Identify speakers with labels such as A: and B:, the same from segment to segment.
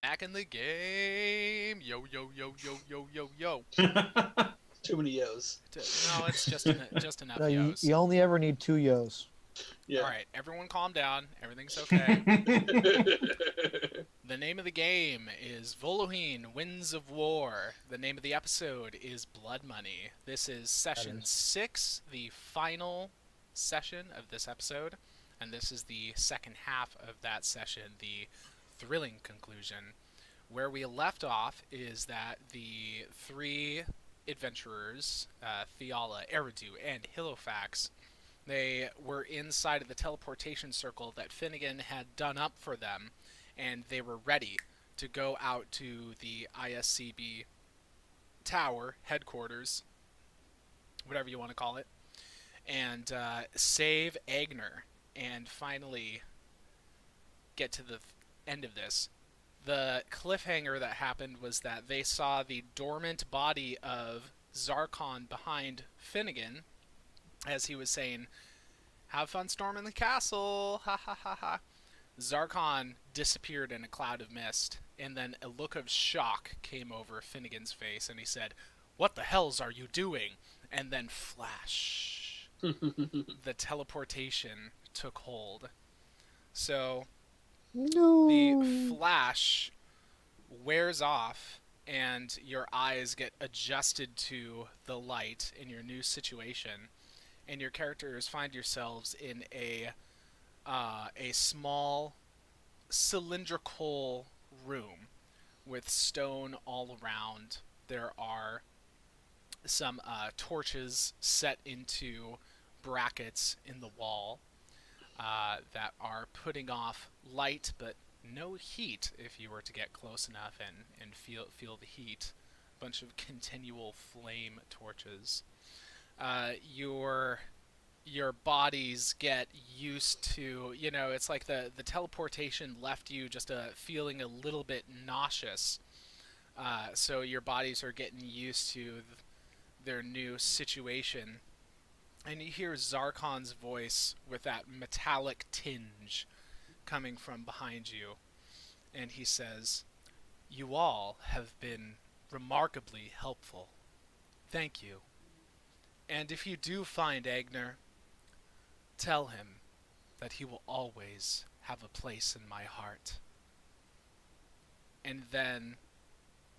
A: back in the game. Yo, yo, yo, yo, yo, yo, yo.
B: Too many yos.
A: No, it's just just enough
C: No, you,
A: yos.
C: you only ever need 2 yos.
A: All
B: Yeah.
A: right, everyone, calm down. Everything's okay. The name of the game is Voloheen Winds of War. The name of the episode is Blood Money. This is session 6, the final session of this episode, and this is the second half of that session, the thrilling conclusion. Where we left off is that the 3 adventurers, Theala, Eridu, and Halifax, they were inside of the teleportation circle that Finnegan had done up for them, and they were ready to go out to the ISCB tower headquarters, whatever you want to call it, and save Agner and finally get to the end of this. The cliffhanger that happened was that they saw the dormant body of Zarkon behind Finnegan as he was saying, "Have fun storming the castle, ha ha ha ha." Zarkon disappeared in a cloud of mist, and then a look of shock came over Finnegan's face, and he said, "What the hells are you doing?" And then flash. The teleportation took hold. So
C: No.
A: the flash wears off, and your eyes get adjusted to the light in your new situation, and your characters find yourselves in a small cylindrical room with stone all around. There are some torches set into brackets in the wall that are putting off light but no heat if you were to get close enough and feel the heat. A bunch of continual flame torches. Your bodies get used to, it's like the teleportation left you just feeling a little bit nauseous. So your bodies are getting used to their new situation. And you hear Zarkon's voice with that metallic tinge coming from behind you. And he says, "You all have been remarkably helpful. Thank you. And if you do find Agner, tell him that he will always have a place in my heart." And then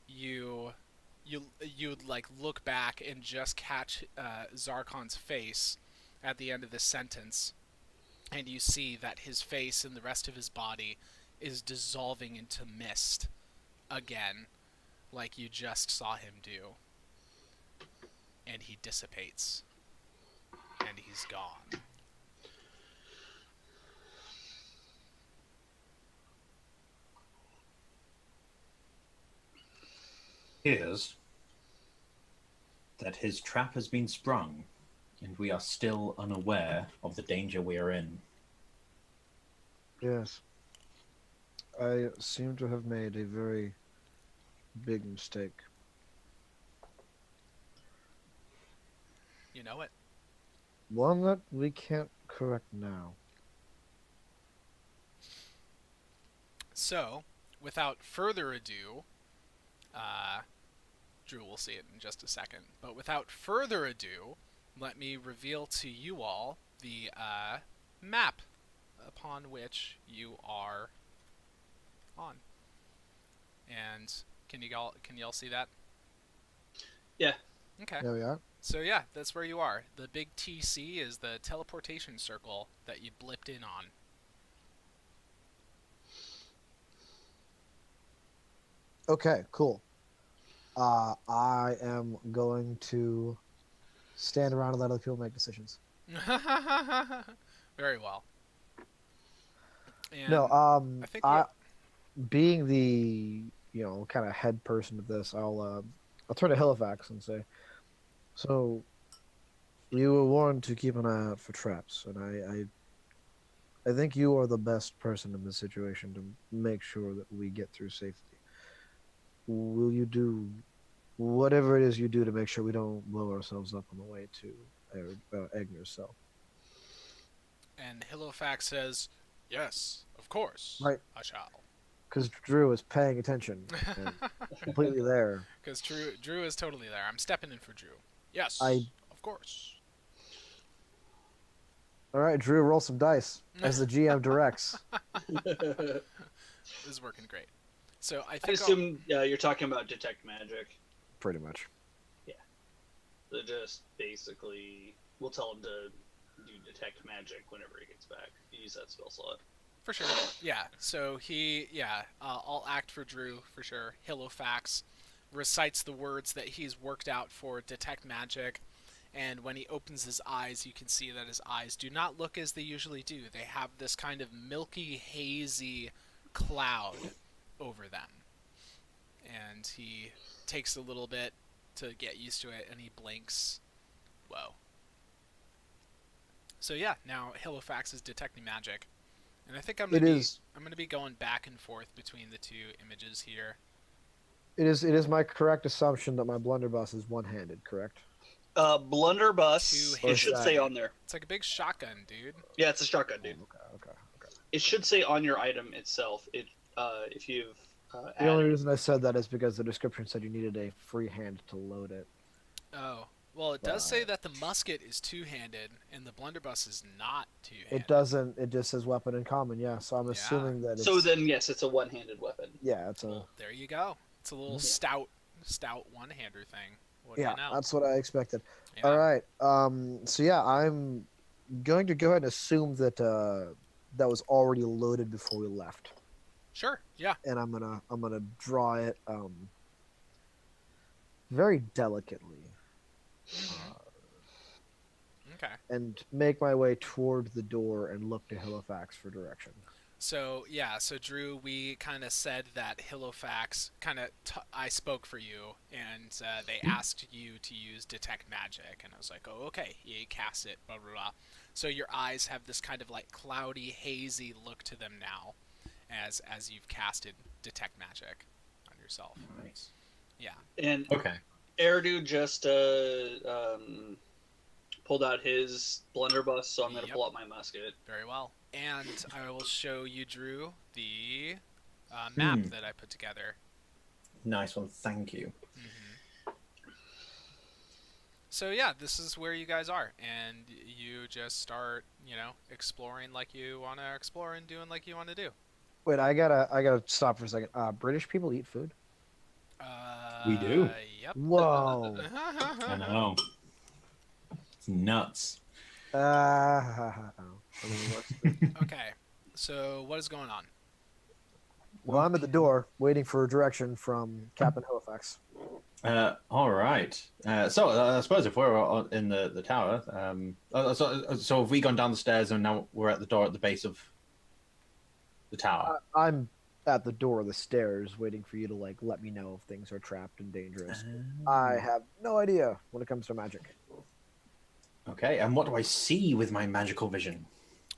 A: you'd like look back and just catch Zarkon's face at the end of this sentence, and you see that his face and the rest of his body is dissolving into mist again, like you just saw him do. And he dissipates. And he's gone.
D: Appears that his trap has been sprung, and we are still unaware of the danger we are in.
C: Yes. I seem to have made a very big mistake.
A: You know it?
C: One that we can't correct now.
A: So, without further ado, Drew will see it in just a second, but without further ado, let me reveal to you all the map upon which you are on. And can y'all see that?
B: Yeah.
A: Okay.
C: There we are.
A: So yeah, that's where you are. The big TC is the teleportation circle that you blipped in on.
C: Okay, cool. I am going to stand around and let other people make decisions.
A: Very well. And
C: No,
A: I think
C: being the kind of head person of this, I'll turn to Halifax and say, so you were warned to keep an eye out for traps, and I think you are the best person in this situation to make sure that we get through safety. Will you do whatever it is you do to make sure we don't blow ourselves up on the way to Agner's cell?
A: And Halifax says, "Yes, of course,
C: Right.
A: I shall."
C: because Drew is paying attention and completely there.
A: Because Drew is totally there. I'm stepping in for Drew. Yes,
C: I-
A: of course.
C: All right, Drew, roll some dice as the GM directs.
A: This is working great. So I
B: I
A: think
B: assume you're talking about detect magic.
C: Pretty much.
B: So just basically, we'll tell him to do detect magic whenever he gets back. Use that spell slot.
A: for sure. Yeah. So I'll act for Drew for sure. Halifax recites the words that he's worked out for detect magic. And when he opens his eyes, you can see that his eyes do not look as they usually do. They have this kind of milky, hazy cloud over them. And he takes a little bit to get used to it, and he blinks. Whoa. So yeah, now Halifax is detecting magic. And I think I'm gonna be going back and forth between the two images here.
C: It is my correct assumption that my blunderbuss is one-handed, correct?
B: Blunderbuss.
A: Two-handed.
B: It should say on there.
A: It's like a big shotgun, dude.
B: Yeah, it's a shotgun, dude.
C: Okay.
B: It should say on your item itself. If you've
C: The only
B: added.
C: reason I said that is because the description said you needed a free hand to load it.
A: Oh. Well, it does say that the musket is two-handed, and the blunderbuss is not two-handed.
C: It doesn't. It just says weapon in common. Yeah. So I'm assuming that. It's,
B: So then, yes, it's a one-handed weapon.
C: yeah, it's a.
A: Well, there you go. It's a little stout one-hander thing. What do
C: Yeah,
A: you know?
C: that's what I expected.
A: Yeah.
C: All right. So yeah, I'm going to go ahead and assume that that was already loaded before we left,
A: Sure. Yeah.
C: and I'm gonna draw it very delicately
A: Okay.
C: and make my way toward the door and look to Halifax for direction.
A: So yeah, so Drew, we kind of said that Halifax I spoke for you, and they asked you to use detect magic, and I was like, oh okay, you cast it, blah blah blah. So your eyes have this kind of like cloudy, hazy look to them now, as you've casted detect magic on yourself.
D: Nice.
A: Yeah.
B: And
D: Okay.
B: Eridu just pulled out his blunderbuss, so I'm going to
A: Yep.
B: pull out my musket.
A: Very well. And I will show you, Drew, the map that I put together.
D: Nice one. Thank you.
A: So yeah, this is where you guys are, and you just start, exploring like you want to explore and doing like you want to do.
C: Wait, I gotta stop for a second. British people eat food?
D: We do.
A: Yep.
C: Whoa.
D: I know. It's nuts.
A: Okay. So what is going on?
C: Well, I'm at the door waiting for direction from Captain Halifax.
D: All right. So I suppose if we're in the tower, so have we gone down the stairs and now we're at the door at the base of the tower?
C: I'm at the door of the stairs waiting for you to let me know if things are trapped and dangerous. I have no idea when it comes to magic.
D: Okay. And what do I see with my magical vision?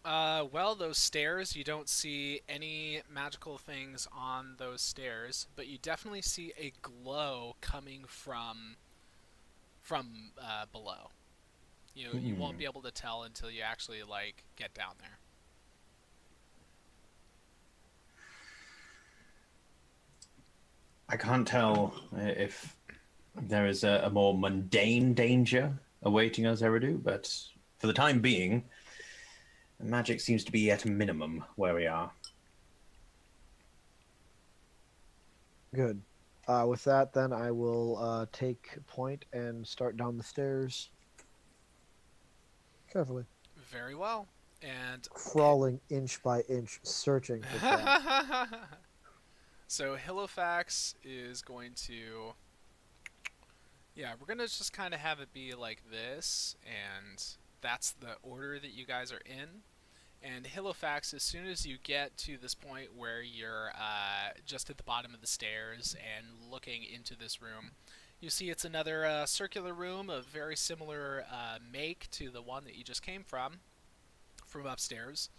A: Well, those stairs, you don't see any magical things on those stairs, but you definitely see a glow coming from below. You won't be able to tell until you actually get down there.
D: I can't tell if there is a more mundane danger awaiting us, Eridu, but for the time being, magic seems to be at a minimum where we are.
C: Good. With that, then I will take point and start down the stairs carefully,
A: Very well. And
C: crawling inch by inch, searching for traps.
A: so Halifax is going to... Yeah, we're going to just kind of have it be like this, and that's the order that you guys are in. And Halifax, as soon as you get to this point where you're just at the bottom of the stairs and looking into this room, you see it's another circular room of very similar make to the one that you just came from upstairs.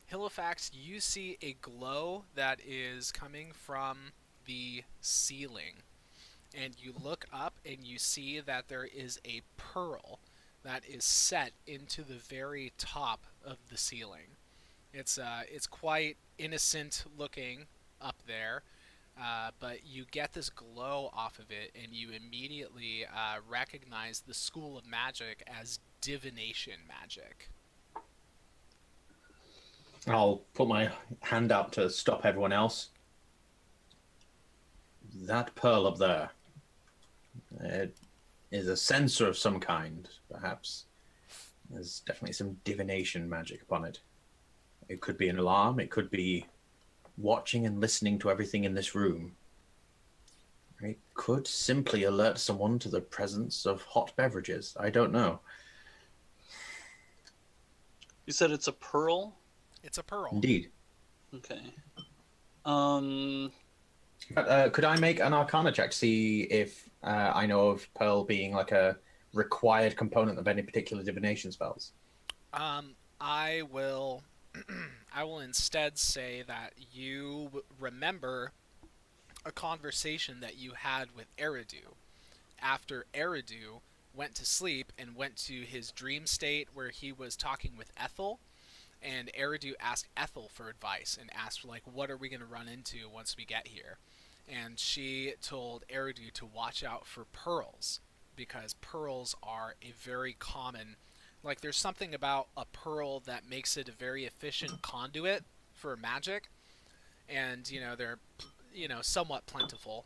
A: Halifax, you see a glow that is coming from the ceiling. And you look up and you see that there is a pearl that is set into the very top of the ceiling. It's quite innocent looking, up there. But you get this glow off of it, and you immediately recognize the school of magic as divination magic.
D: I'll put my hand up to stop everyone else. That pearl up there, it is a sensor of some kind, perhaps. There's definitely some divination magic upon it. It could be an alarm, it could be watching and listening to everything in this room. It could simply alert someone to the presence of hot beverages. I don't know.
E: You said it's a pearl?
A: It's a pearl.
D: Indeed.
E: Okay.
D: Could I make an Arcana check to see if I know of pearl being like a required component of any particular divination spells?
A: I will I will instead say that you remember a conversation that you had with Eridu after Eridu went to sleep and went to his dream state where he was talking with Ethel, and Eridu asked Ethel for advice and asked, like, what are we going to run into once we get here? And she told Eridu to watch out for pearls, because pearls are a very common, like, there's something about a pearl that makes it a very efficient conduit for magic, and, you know, they're, you know, somewhat plentiful.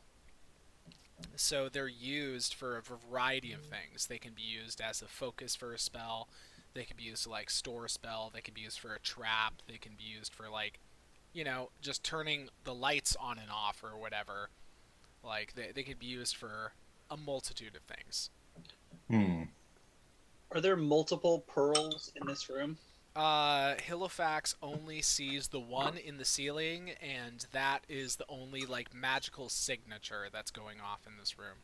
A: So they're used for a variety of things. They can be used as a focus for a spell. They can be used to, like, store a spell. They can be used for a trap. They can be used for, like, you know, just turning the lights on and off or whatever. Like, they could be used for a multitude of things.
E: Are there multiple pearls in this room?
A: Halifax only sees the one in the ceiling, and that is the only, like, magical signature that's going off in this room.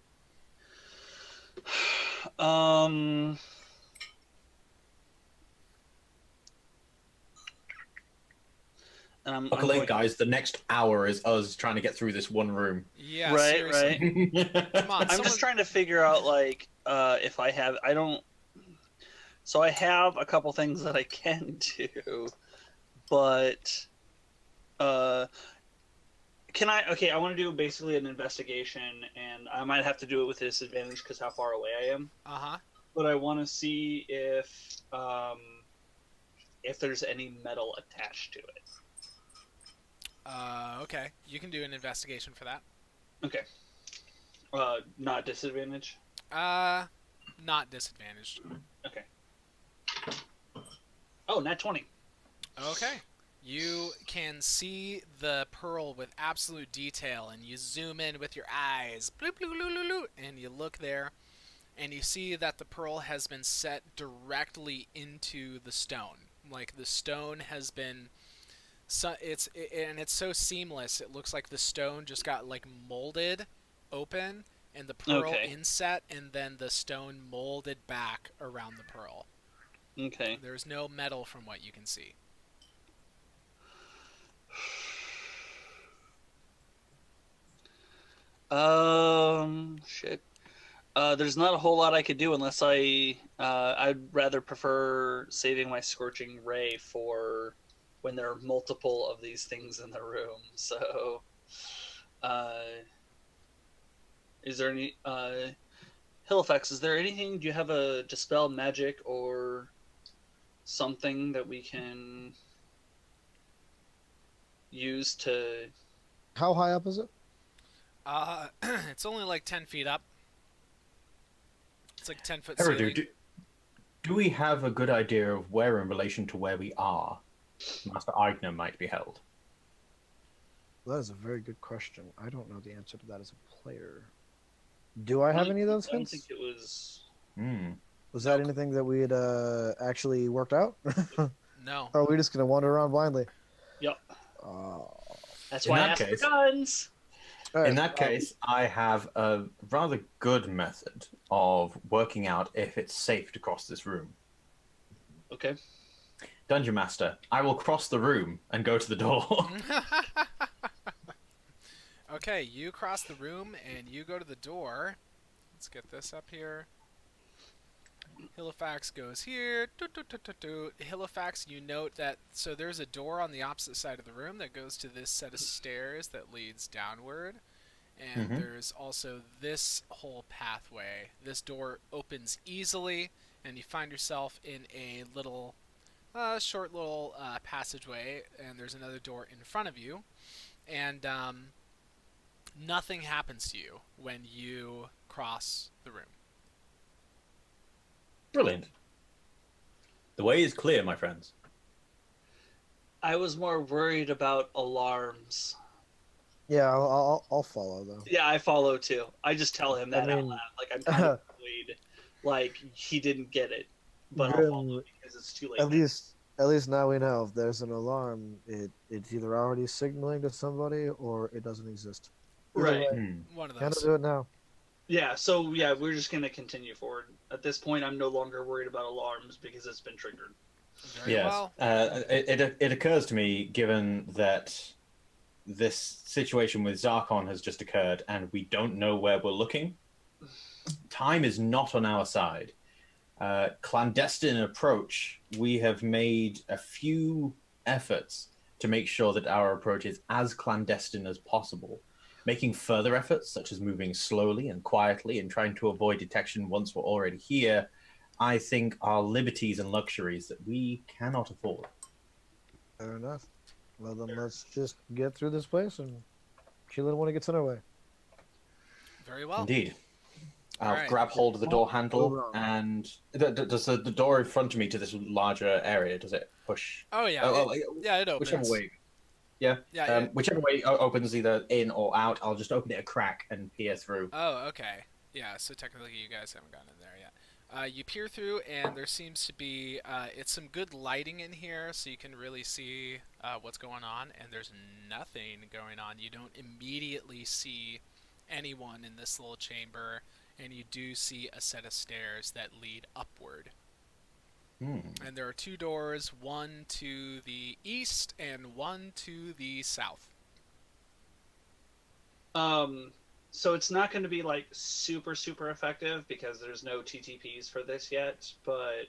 D: Luckily, guys, the next hour is us trying to get through this one room.
A: Yeah,
E: right,
A: seriously.
E: right.
A: Come on,
E: I'm just trying to figure out, like, if I have... I don't... So I have a couple things that I can do, but... Can I... Okay, I want to do basically an investigation, and I might have to do it with disadvantage because how far away I am.
A: Uh-huh.
E: But I want to see if there's any metal attached to it.
A: Okay. You can do an investigation for that.
E: Okay. Not disadvantage?
A: Not disadvantaged.
E: Okay. Oh, nat 20.
A: Okay. You can see the pearl with absolute detail, and you zoom in with your eyes, bloop, bloop, bloop, bloop, bloop, and you look there, and you see that the pearl has been set directly into the stone. Like, the stone has been... it's so seamless, it looks like the stone just got, like, molded open, and the pearl inset, and then the stone molded back around the pearl.
E: Okay.
A: There's no metal from what you can see.
E: Shit. There's not a whole lot I could do unless I'd rather prefer saving my scorching ray for when there are multiple of these things in the room. So, is there any, Halifax, is there anything, do you have a dispel magic or something that we can use to...
C: How high up is it?
A: It's only like 10 feet up. It's like 10-foot
D: Eridu,
A: ceiling.
D: do we have a good idea of where in relation to where we are Master Eigner might be held?
C: Well, that is a very good question. I don't know the answer to that as a player. Do I have any of those
E: I don't
C: hints?
E: think it was...
C: Was that anything that we had actually worked out?
A: No.
C: Or are we just going to wander around blindly?
E: Yep.
C: Oh.
E: That's
D: In
E: why I
D: that
E: asked
D: case-
E: for guns!
C: All right,
D: In that case, I have a rather good method of working out if it's safe to cross this room.
E: Okay.
D: Dungeon Master, I will cross the room and go to the door.
A: Okay, you cross the room and you go to the door. Let's get this up here. Halifax goes here. Halifax, you note that so there's a door on the opposite side of the room that goes to this set of stairs that leads downward. And there's also this whole pathway. This door opens easily, and you find yourself in a little, short little passageway, and there's another door in front of you. And nothing happens to you when you cross the room.
D: Brilliant. The way is clear, my friends.
E: I was more worried about alarms.
C: Yeah, I'll follow though.
E: Yeah, I follow too. I just tell him that out
C: mean-
E: loud. Like I'm kind of worried, like he didn't get it, but I'll
C: Grim,
E: follow because it's too late.
C: At least now we know if there's an alarm, it's either already signaling to somebody or it doesn't exist. Either
E: Right.
C: way,
A: One of
C: Gotta
A: those.
C: do it now.
E: Yeah. So yeah, we're just gonna continue forward. At this point, I'm no longer worried about alarms because it's been triggered.
A: Very well.
D: It occurs to me, given that this situation with Zarkon has just occurred and we don't know where we're looking, time is not on our side. Clandestine approach, we have made a few efforts to make sure that our approach is as clandestine as possible. Making further efforts, such as moving slowly and quietly and trying to avoid detection once we're already here, I think are liberties and luxuries that we cannot afford.
C: Fair enough. Well then, let's just get through this place and kill it when it gets in our way.
A: Very well.
D: Indeed. I'll
A: Alright.
D: grab hold of the door handle,
C: Hold on.
D: and does the door in front of me to this larger area, does it push?
A: Oh yeah. It opens.
D: Whichever way. Yeah.
A: Yeah.
D: Whichever way opens either in or out, I'll just open it a crack and peer through.
A: Oh, okay. Yeah, so technically you guys haven't gotten in there yet. You peer through, and there seems to be it's some good lighting in here, so you can really see what's going on. And there's nothing going on. You don't immediately see anyone in this little chamber, and you do see a set of stairs that lead upward. And there are two doors, one to the east and one to the south.
E: So it's not going to be like super effective because there's no TTPs for this yet, but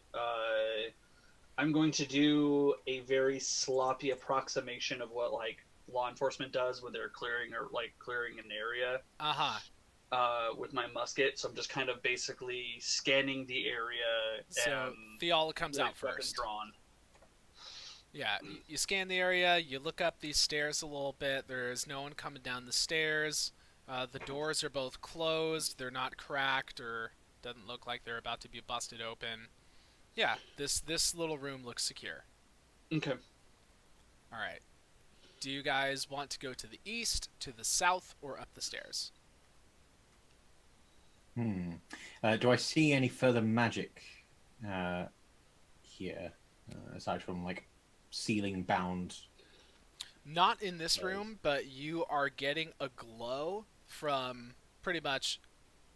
E: I'm going to do a very sloppy approximation of what like law enforcement does when they're clearing an area with my musket. So I'm just kind of basically scanning the area.
A: So
E: and
A: Fiala comes out
E: weapon
A: first.
E: Drawn.
A: Yeah, you scan the area, you look up these stairs a little bit, there's no one coming down the stairs. The doors are both closed, they're not cracked, or doesn't look like they're about to be busted open. Yeah, this little room looks secure.
E: Okay.
A: Alright. Do you guys want to go to the east, to the south, or up the stairs?
D: Do I see any further magic here, aside from like ceiling bound?
A: Not in this room, but you are getting a glow from pretty much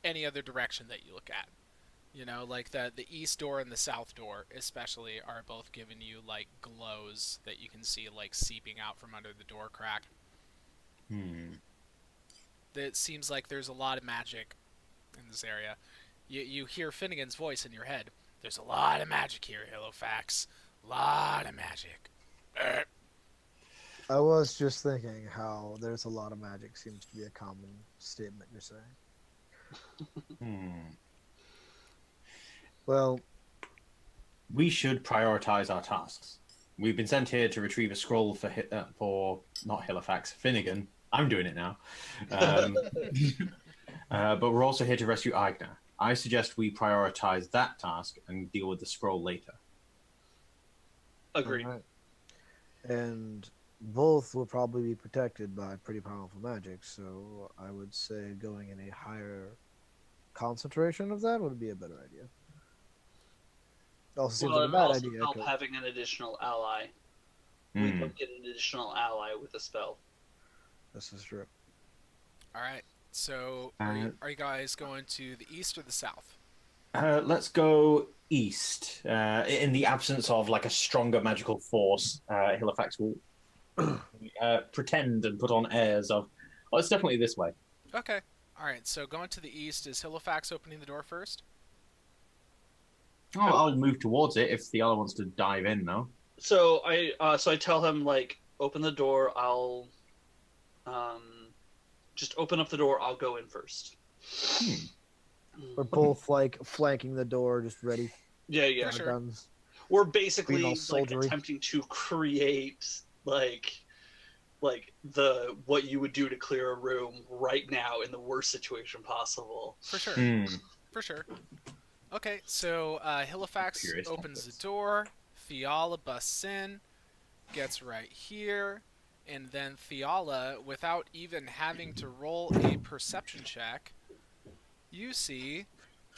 A: any other direction that you look at. You know, like the east door and the south door especially are both giving you like glows that you can see like seeping out from under the door crack. It seems like there's a lot of magic in this area. You hear Finnegan's voice in your head. There's a lot of magic here, Halifax. Lot of magic.
C: I was just thinking how there's a lot of magic seems to be a common statement you're saying. Well,
D: we should prioritize our tasks. We've been sent here to retrieve a scroll for not Halifax, Finnegan. I'm doing it now. But we're also here to rescue Aigner. I suggest we prioritize that task and deal with the scroll later.
E: Agreed.
C: alright. And both will probably be protected by pretty powerful magic, so I would say going in a higher concentration of that would be a better idea. Also seems
E: Well,
C: like a
E: it
C: bad
E: also
C: idea.
E: help
C: 'cause-
E: having an additional ally. We don't get an additional ally with a spell.
C: This is true.
A: Alright, so are you guys going to the east or the south?
D: Let's go east. In the absence of like a stronger magical force, Halifax will pretend and put on airs of, oh, it's definitely this way.
A: Okay. Alright, so going to the east, is Halifax opening the door first?
D: Oh, I'll move towards it if Theala wants to dive in, though.
E: So I tell him, like, open the door. I'll just open up the door. I'll go in first.
C: We're both like flanking the door, just ready.
E: Yeah.
A: For sure.
C: Guns.
E: We're basically
C: Being all
E: like
C: soldiery.
E: attempting to create like the what you would do to clear a room right now in the worst situation possible.
A: For sure.
D: Hmm.
A: For sure. Okay, so Halifax
D: Curious about
A: opens
D: this.
A: the door. Theala busts in, gets right here, and then Theala, without even having to roll a perception check, you see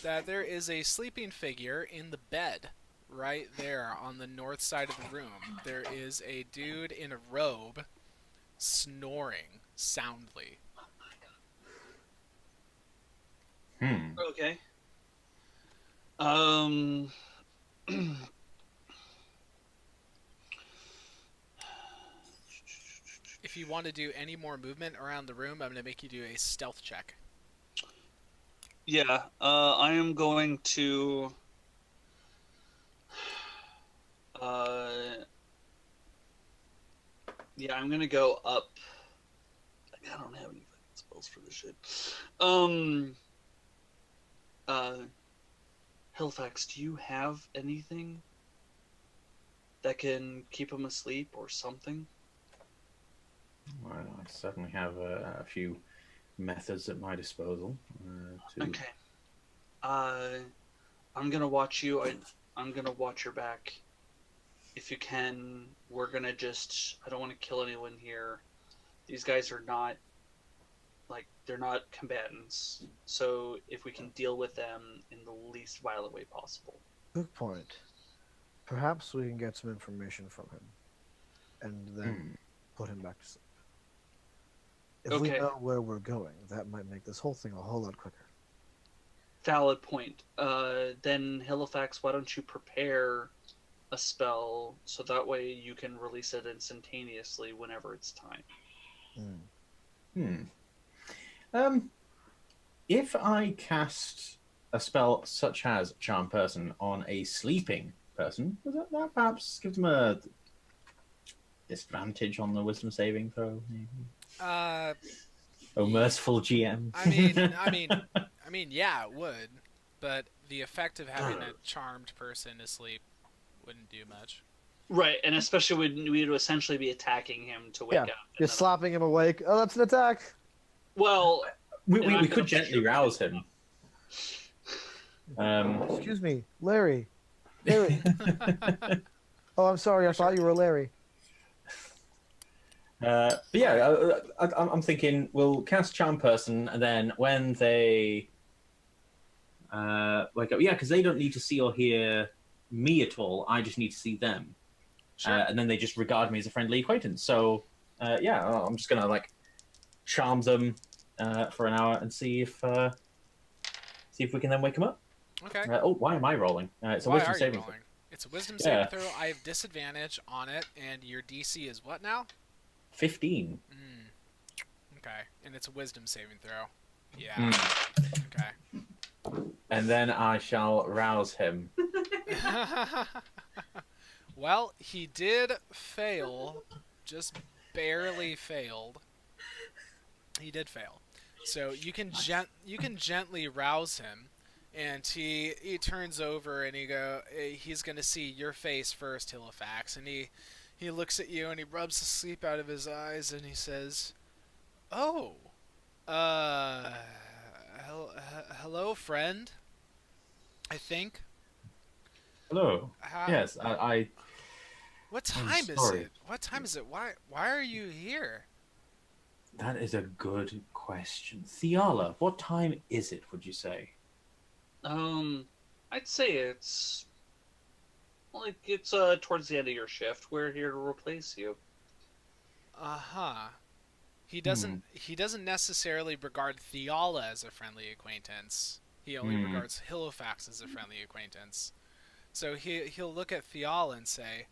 A: that there is a sleeping figure in the bed right there on the north side of the room. There is a dude in a robe snoring soundly.
E: Okay.
A: If you want to do any more movement around the room, I'm going to make you do a stealth check.
E: Yeah, I am going to. Yeah, I'm gonna go up. I don't have any fucking spells for this shit. Halifax, do you have anything that can keep him asleep or something?
D: Well, I certainly have a few methods at my disposal.
E: Okay. I'm gonna watch you. I'm gonna watch your back. If you can, we're gonna just. I don't want to kill anyone here. These guys are not. They're not combatants. So if we can deal with them in the least violent way possible.
C: Good point. Perhaps we can get some information from him, and then put him back to sleep. If we
E: Okay.
C: know where we're going, that might make this whole thing a whole lot quicker.
E: Valid point. Then Halifax, why don't you prepare a spell so that way you can release it instantaneously whenever it's time.
D: If I cast a spell such as Charm Person on a sleeping person, would that perhaps give them a disadvantage on the Wisdom saving throw? Maybe? Oh, merciful GM.
A: I mean, yeah, it would, but the effect of having a charmed person asleep wouldn't do much.
E: Right, and especially when we would essentially be attacking him to wake up.
C: You're slapping him awake. Oh, that's an attack.
E: Well,
D: we could gently rouse him.
C: Excuse me, Larry. Larry. Oh, I'm sorry. I thought you were Larry.
D: But yeah, I'm thinking we'll cast Charm Person, and then when they wake up, because they don't need to see or hear me at all. I just need to see them, and then they just regard me as a friendly acquaintance. So I'm just gonna charm them for an hour and see if we can then wake them up.
A: Okay.
D: Why am I rolling? It's a
A: Why
D: wisdom
A: are you
D: saving
A: rolling? It's a wisdom
D: Yeah.
A: saving throw. I have disadvantage on it, and your DC is what now?
D: 15.
A: Okay, and it's a wisdom saving throw. Yeah. Okay.
D: And then I shall rouse him.
A: Well, he did fail, just barely failed. He did fail, so you can gently rouse him, and he turns over and he's gonna see your face first, Halifax, and he looks at you and he rubs the sleep out of his eyes and he says, "Oh, hello, friend. I think."
D: Hello. Yes, I.
A: What time is
D: sorry.
A: it? What time is it? Why are you here?
D: That is a good question. Theala, what time is it, would you say?
E: I'd say it's towards the end of your shift. We're here to replace you.
A: He doesn't necessarily regard Theala as a friendly acquaintance. He only regards Halifax as a friendly acquaintance. So he'll look at Theala and say,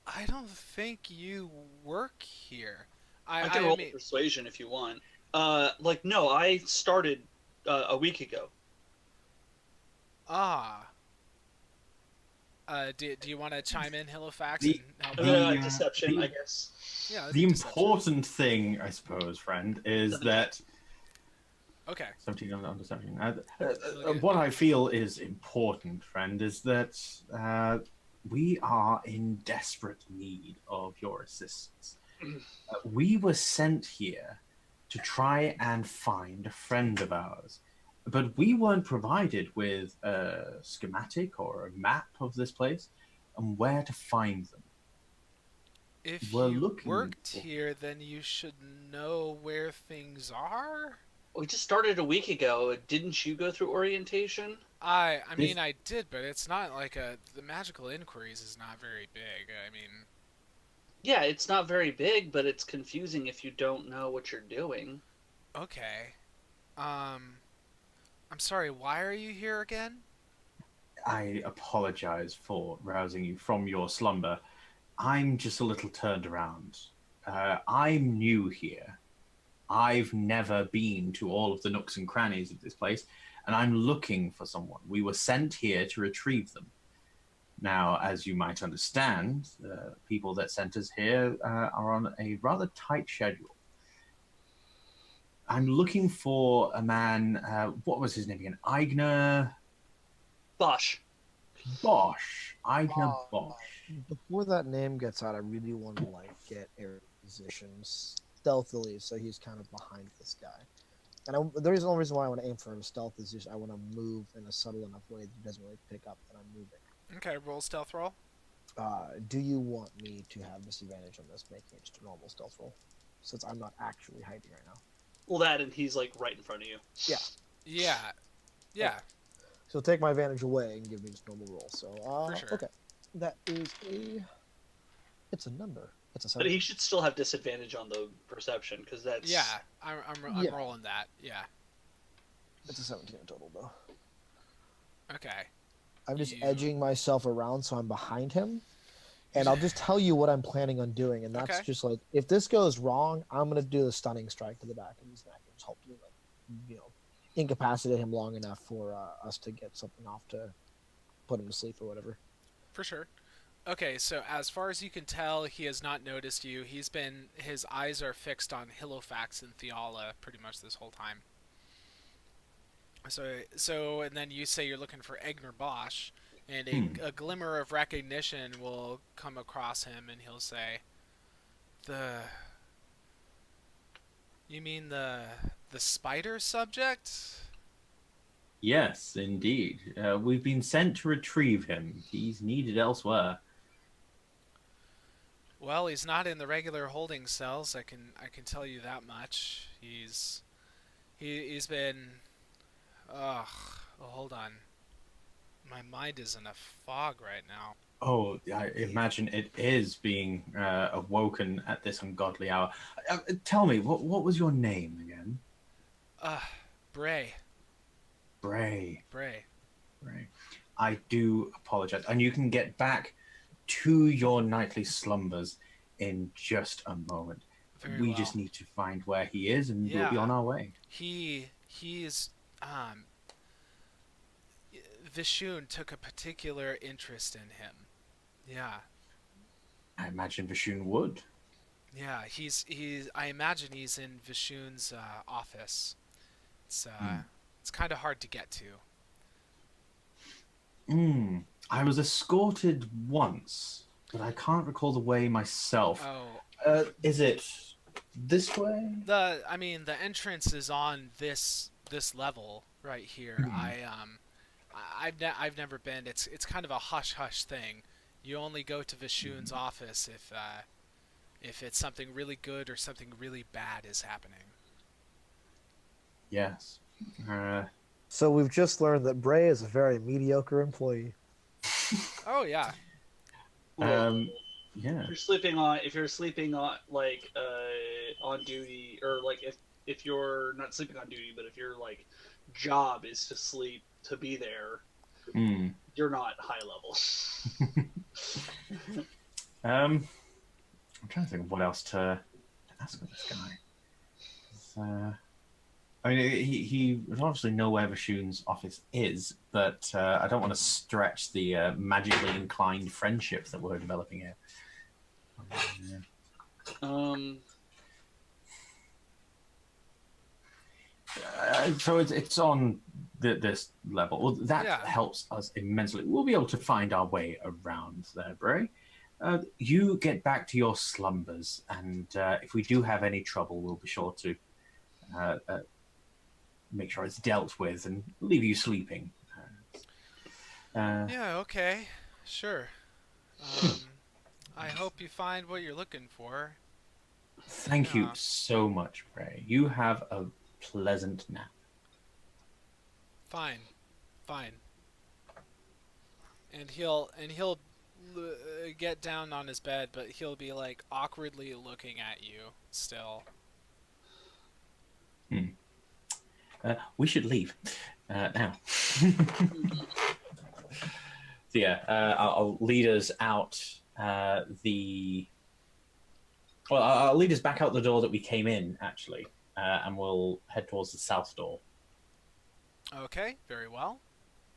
A: "I don't think you work here."
E: I can roll persuasion if you want. No, I started a week ago.
A: Do you want to chime in, Halifax,
D: The-
A: and help
D: the-
A: out?
B: Deception,
D: the-
B: I guess.
A: Yeah, let's
D: The
A: do deception.
D: important thing, I suppose, friend, is that
A: Okay.
D: 17 on deception.
A: Look
D: What I feel is important, friend, is that we are in desperate need of your assistance. We were sent here to try and find a friend of ours, but we weren't provided with a schematic or a map of this place and where to find them.
A: If
D: We're
A: you
D: looking
A: worked
D: for-
A: here, then you should know where things are.
E: We just started a week ago. Didn't you go through orientation?
A: I
D: This-
A: mean, I did, but it's not like the magical inquiries is not very big. I mean,
E: Yeah, it's not very big, but it's confusing if you don't know what you're doing.
A: okay. I'm sorry. Why are you here again?
D: I apologize for rousing you from your slumber. I'm just a little turned around. I'm new here. I've never been to all of the nooks and crannies of this place, and I'm looking for someone. We were sent here to retrieve them. Now, as you might understand, the people that sent us here are on a rather tight schedule. I'm looking for a man, what was his name again? Eigner
E: Bosh.
D: Bosch. Eigner
C: Oh.
D: Bosch.
C: Before that name gets out, I really want to get Eric's position stealthily, so he's kind of behind this guy. And the only reason why I want to aim for him stealth is just I want to move in a subtle enough way that he doesn't really pick up that I'm moving.
A: Okay, roll stealth roll.
C: Do you want me to have disadvantage on this, making it just a normal stealth roll, since I'm not actually hiding right now?
E: Well, that and he's like right in front of you.
A: Yeah. Yeah.
C: So take my advantage away and give me just normal roll. So
A: For sure.
C: okay, that is it's a number. It's a
E: But
C: 7.
E: he should still have disadvantage on the perception because that's
A: Yeah. I'm
C: Yeah.
A: rolling that. Yeah.
C: It's a 17 in total though.
A: Okay.
C: I'm just
A: You-
C: edging myself around so I'm behind him. And I'll just tell you what I'm planning on doing, and that's
A: Okay.
C: just like if this goes wrong, I'm gonna do the stunning strike to the back of his neck and just hopefully incapacitate him long enough for us to get something off to put him to sleep or whatever.
A: For sure. Okay, so as far as you can tell, he has not noticed you. His eyes are fixed on Halifax and Theala pretty much this whole time. So, and then you say you're looking for Egner Bosch, and a glimmer of recognition will come across him, and he'll say, You mean the spider subject?
D: Yes, indeed. We've been sent to retrieve him. He's needed elsewhere.
A: Well, he's not in the regular holding cells. I can tell you that much. He's been. Ugh. Well, hold on. My mind is in a fog right now.
D: Oh, I imagine it is being awoken at this ungodly hour. Tell me, what was your name again?
A: Bray.
D: Bray.
A: Bray.
D: Bray. I do apologize. And you can get back to your nightly slumbers in just a moment.
A: Very
D: We
A: well.
D: just need to find where he is, and we'll be
A: Yeah.
D: on our way.
A: He's Vishun took a particular interest in him. Yeah.
D: I imagine Vishun would.
A: Yeah, I imagine he's in Vishun's office. It's kind of hard to get to.
D: I was escorted once, but I can't recall the way myself.
A: Oh,
D: Is it this way?
A: the entrance is on this level right here. I've never been. It's kind of a hush hush thing. You only go to Vishun's office if it's something really good or something really bad is happening.
D: Yes.
C: So we've just learned that Bray is a very mediocre employee.
A: Oh yeah.
D: Yeah.
E: If you're sleeping on like on duty, or like if you're not sleeping on duty, but if your like job is to sleep to be there, you're not high level.
D: I'm trying to think of what else to ask of this guy. I mean, he would obviously know where Vashun's office is, but I don't want to stretch the magically inclined friendship that we're developing here. So it's on this level. Well, that helps us immensely. We'll be able to find our way around there, Bray. You get back to your slumbers, and if we do have any trouble, we'll be sure to make sure it's dealt with and leave you sleeping.
A: Yeah, okay. Sure. I hope you find what you're looking for.
D: Thank you so much, Bray. You have a pleasant nap.
A: Fine. And he'll get down on his bed, but he'll be like awkwardly looking at you still.
D: We should leave now. So yeah, I'll lead us out I'll lead us back out the door that we came in, actually, and we'll head towards the south door.
A: Okay, very well.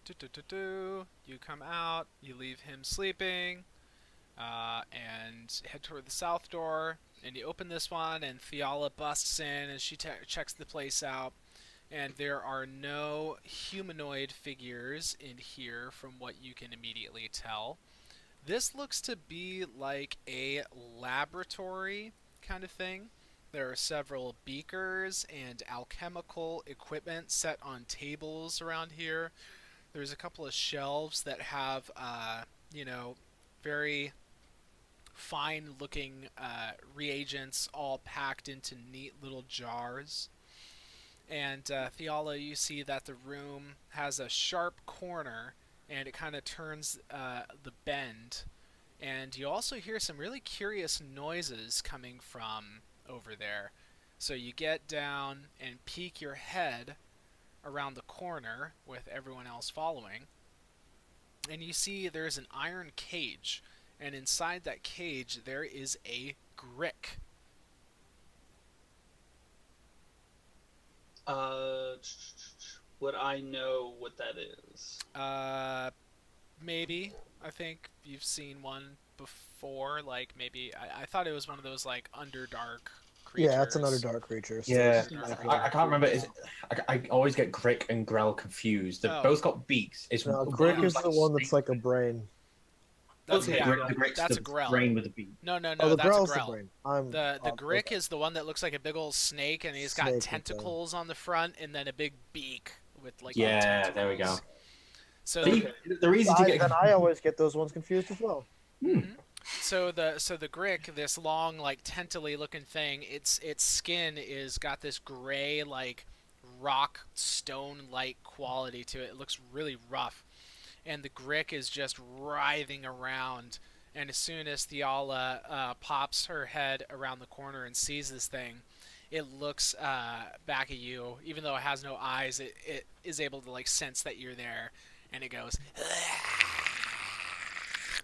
A: You come out, you leave him sleeping, and head toward the south door, and you open this one, and Fiala busts in, and she checks the place out, and there are no humanoid figures in here from what you can immediately tell. This looks to be like a laboratory kind of thing. There are several beakers and alchemical equipment set on tables around here. There's a couple of shelves that have, very fine-looking reagents all packed into neat little jars. And Fiala, you see that the room has a sharp corner, and it kind of turns the bend. And you also hear some really curious noises coming from over there. So you get down and peek your head around the corner with everyone else following, and you see there's an iron cage, and inside that cage there is a grick.
B: Would I know what that is?
A: Maybe. I think you've seen one before. Like, maybe I thought it was one of those like Underdark creatures.
C: Yeah, that's an Underdark creature. So
D: Yeah,
A: Underdark.
D: I can't remember. I always get Grick and Grell confused. They've both got beaks.
C: No, Grick is the one that's like a brain.
A: That's,
B: Okay,
A: yeah,
D: Grick's
A: that's
D: the
A: a Grell.
D: brain with a beak.
A: No,
C: the
A: that's a
C: Grell's the
A: Grell.
C: brain.
A: The Grick is the one that looks like a big old snake, and he's got
C: Snake,
A: tentacles on the front, and then a big beak with like.
D: Yeah, there we go.
A: So
D: See, the reason to get
C: I always get those ones confused as well.
A: So the Grick, this long like tentacly looking thing, its skin is got this gray like rock stone like quality to it. It looks really rough, and the Grick is just writhing around. And as soon as Fiala pops her head around the corner and sees this thing, it looks back at you. Even though it has no eyes, it is able to like sense that you're there, and it goes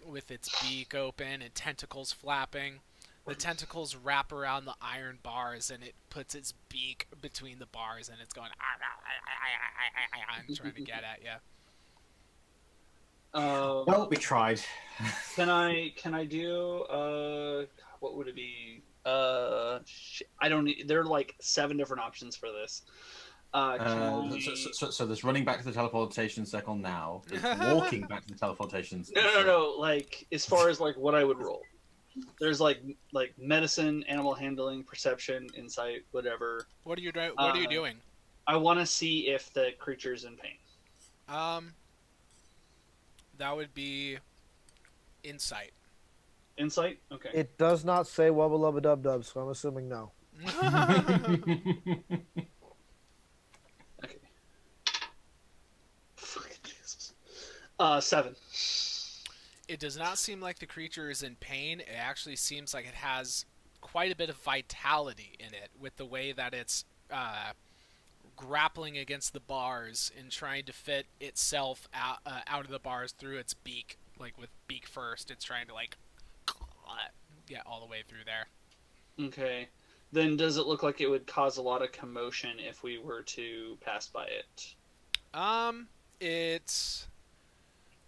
A: with its beak open and tentacles flapping. The tentacles wrap around the iron bars, and it puts its beak between the bars, and it's going and trying to get at you.
D: Well, we tried.
B: Can I do what would it be? I don't. There are like 7 different options for this.
D: So there's running back to the teleportation circle now. There's walking back to the teleportation circle.
B: No. Like as far as like what I would roll. There's like medicine, animal handling, perception, insight, whatever.
A: What are you doing? What are you doing?
B: I want to see if the creature's in pain.
A: That would be insight.
B: Insight? Okay.
C: It does not say wubba lubba dub dub, so I'm assuming no.
B: Okay. Fucking Jesus. 7.
A: It does not seem like the creature is in pain. It actually seems like it has quite a bit of vitality in it, with the way that it's grappling against the bars and trying to fit itself out of the bars through its beak. Like with beak first, it's trying to like get all the way through there.
B: Okay. Then does it look like it would cause a lot of commotion if we were to pass by it?
A: It's...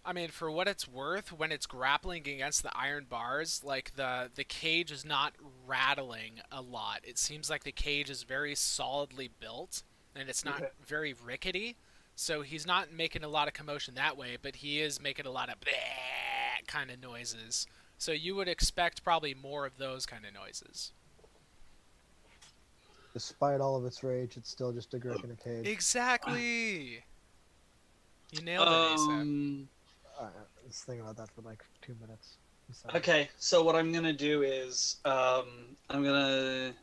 A: I mean, for what it's worth, when it's grappling against the iron bars, like the cage is not rattling a lot. It seems like the cage is very solidly built, and it's not
B: Okay.
A: very rickety. So he's not making a lot of commotion that way, but he is making a lot of bleh kind of noises. So you would expect probably more of those kind of noises.
C: Despite all of its rage, it's still just a Grick in a cage.
A: Exactly. You nailed it, Asa.
C: I was thinking about that for like 2 minutes. So-
B: Okay, so what I'm gonna do is I'm gonna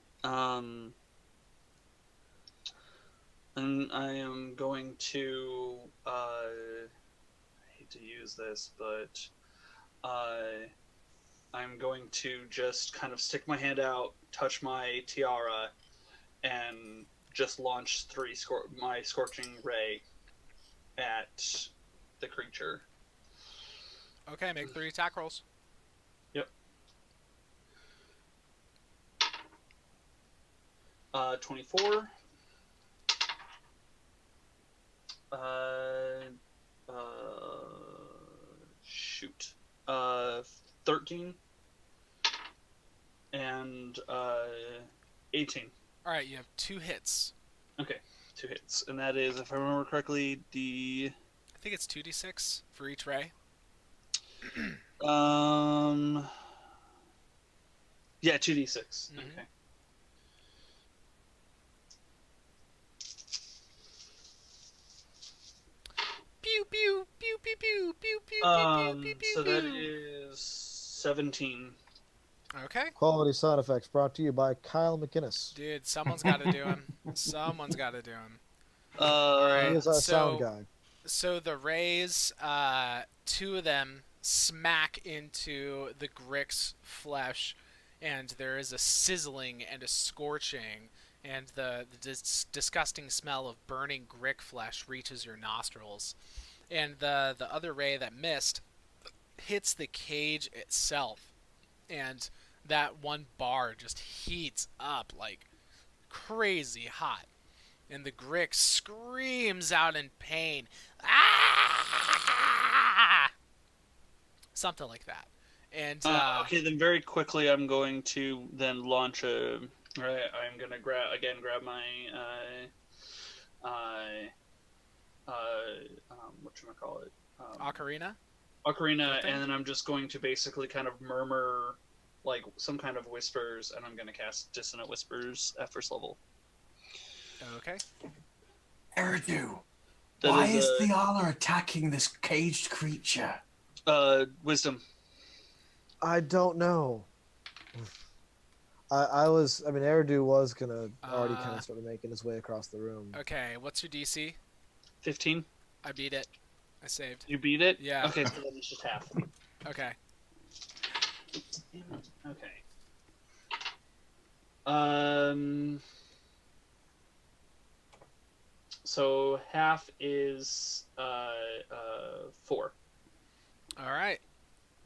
B: and I am going to I hate to use this, but I'm going to just kind of stick my hand out, touch my tiara, and just launch my scorching ray at the creature.
A: Okay, make 3 attack rolls.
B: Yep. 24. Shoot. 13. And 18.
A: All right, you have 2 hits.
B: Okay, 2 hits. And that is, if I remember correctly,
A: I think it's 2d6 for each ray.
B: Yeah, 2d6.
A: Mhm.
B: Okay.
A: Pew pew pew pew pew pew pew pew pew pew
B: So that
A: pew.
B: is 17.
A: Okay.
C: Quality sound effects brought to you by Kyle McInnis.
A: Dude, someone's got to do him. Someone's got to do him.
C: He
A: Alright,
C: is our
A: so-
C: sound guy.
A: So the rays, 2 of them smack into the Grick's flesh, and there is a sizzling and a scorching, and the disgusting smell of burning Grick flesh reaches your nostrils. And the other ray that missed hits the cage itself, and that one bar just heats up like crazy hot. And the Grick screams out in pain. Ah! Something like that. And
B: Okay, then very quickly I'm going to then launch a. Right, I'm gonna grab my whatchamacallit?
A: Ocarina?
B: Ocarina,
A: Okay.
B: and then I'm just going to basically kind of murmur like some kind of whispers, and I'm gonna cast Dissonant Whispers at first level.
A: Okay.
D: Eridu,
B: That
D: why
B: is,
D: is Theala attacking this caged creature?
B: Wisdom.
C: I don't know. Eridu was gonna already kind of started making his way across the room.
A: Okay, what's your DC?
B: 15.
A: I beat it. I saved.
B: You beat it?
A: Yeah.
B: Okay, so then it's just half.
A: Okay.
B: Okay. So half is 4.
A: Alright.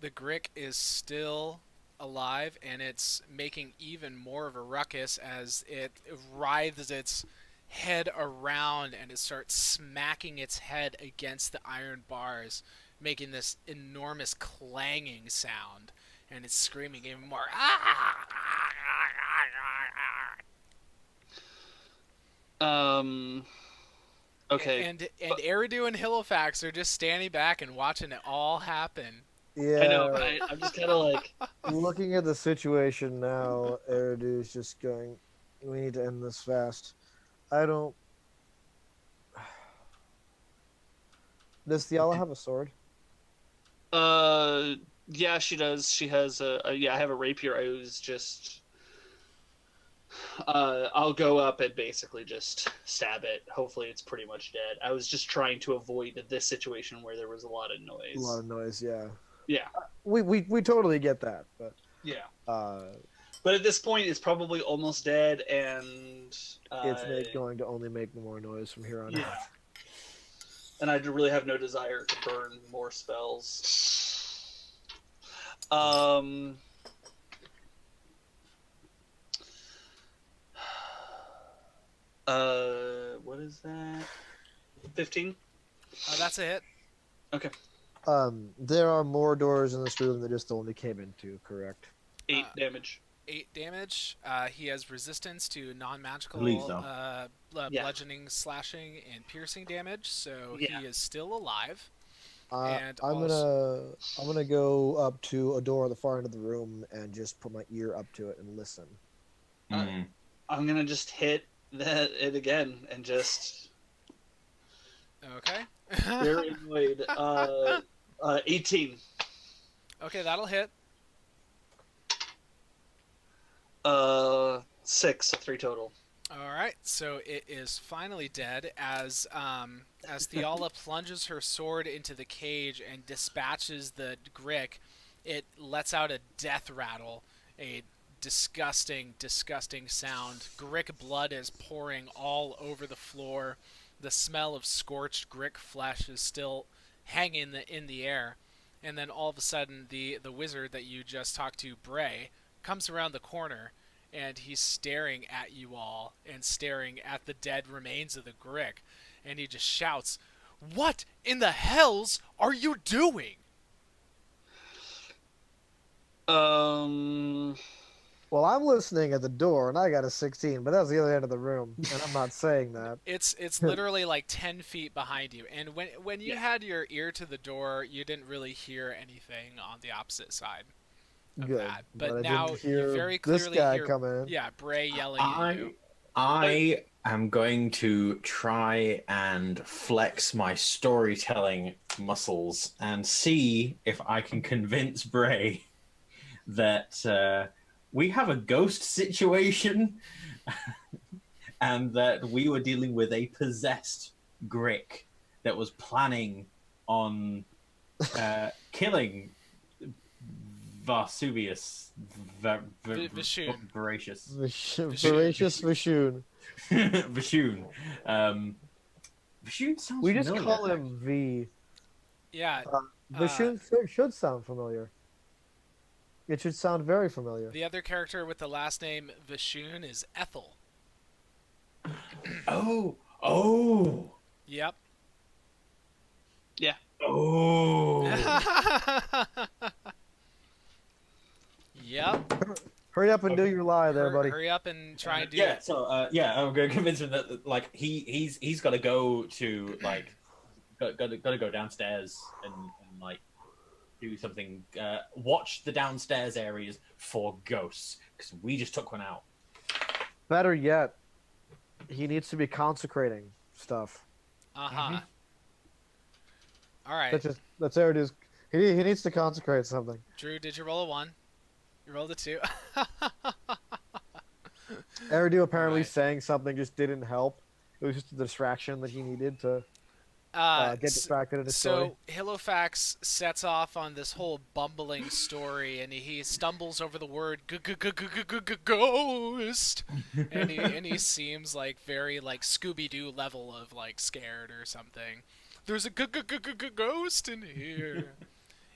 A: The Grick is still alive, and it's making even more of a ruckus as it writhes its head around and it starts smacking its head against the iron bars, making this enormous clanging sound, and it's screaming even more.
B: Okay.
A: And Eridu and Halifax are just standing back and watching it all happen.
C: Yeah,
B: I know, right? I'm just kind of like,
C: looking at the situation now, Eridu's just going, we need to end this fast. I don't... Does Theala have a sword?
B: yeah, she does. She has I have a rapier. I was just, I'll go up and basically just stab it. Hopefully, it's pretty much dead. I was just trying to avoid this situation where there was a lot of noise.
C: A lot of noise, yeah.
B: Yeah.
C: We totally get that, but
B: Yeah. But at this point, it's probably almost dead, and
C: it's going to only make more noise from here on
B: yeah.
C: out.
B: And I really have no desire to burn more spells.
E: What is that? 15.
A: That's a hit.
E: Okay.
C: There are more doors in this room than just the one we came into, correct?
E: 8 damage.
A: 8 damage. He has resistance to
D: I
A: non-magical
D: believe so.
E: Yeah.
A: bludgeoning, slashing, and piercing damage, so
E: Yeah.
A: he is still alive.
C: I'm
A: And
C: gonna go up to a door at the far end of the room and just put my ear up to it and listen.
D: Mm.
E: I'm gonna just hit it again and just
A: Okay.
E: very annoyed. 18.
A: Okay, that'll hit.
E: 6, so 3 total.
A: All right, so it is finally dead as Theala plunges her sword into the cage and dispatches the Grick. It lets out a death rattle, a disgusting, disgusting sound. Grick blood is pouring all over the floor. The smell of scorched Grick flesh is still hanging in the air. And then all of a sudden, the wizard that you just talked to, Bray, comes around the corner, and he's staring at you all and staring at the dead remains of the Grick. And he just shouts, "What in the hells are you doing?"
C: Well, I'm listening at the door, and I got a 16, but that's the other end of the room, and I'm not saying that.
A: It's literally like 10 feet behind you. And when you
E: Yeah.
A: had your ear to the door, you didn't really hear anything on the opposite side of
C: Good.
A: that. But
C: I
A: now
C: didn't
A: you
C: hear
A: very
C: this
A: clearly
C: guy
A: hear,
C: coming in.
A: yeah, Bray yelling at you.
D: I am going to try and flex my storytelling muscles and see if I can convince Bray that we have a ghost situation and that we were dealing with a possessed Grick that was planning on killing Vesuvius.
A: Vishun.
D: Voracious.
C: Voracious Vishoon.
D: Vishun. Vishun sounds
C: We just
D: familiar.
C: call him V.
A: Yeah,
C: Vishoon should sound familiar. It should sound very familiar.
A: the other character with the last name Vishun is Ethel.
D: Oh.
A: Yep.
E: Yeah.
D: Oh.
A: Yep.
C: Hurry up and do your lie there, buddy.
A: Hurry up and try and do
D: Yeah,
A: it.
D: so I'm going to convince him that like he's got to go to like got to go downstairs and like do something. Watch the downstairs areas for ghosts because we just took one out.
C: Better yet, he needs to be consecrating stuff.
A: Uh-huh. All right.
C: That's Eridu's. He needs to consecrate something.
A: Drew, did you roll a 1? You rolled a 2.
C: Eridu apparently
A: Right.
C: saying something just didn't help. It was just a distraction that he needed to get distracted in his story.
A: So Halifax sets off on this whole bumbling story, and he stumbles over the word ghost, and he seems like very like Scooby-Doo level of like scared or something. There's a ghost in here,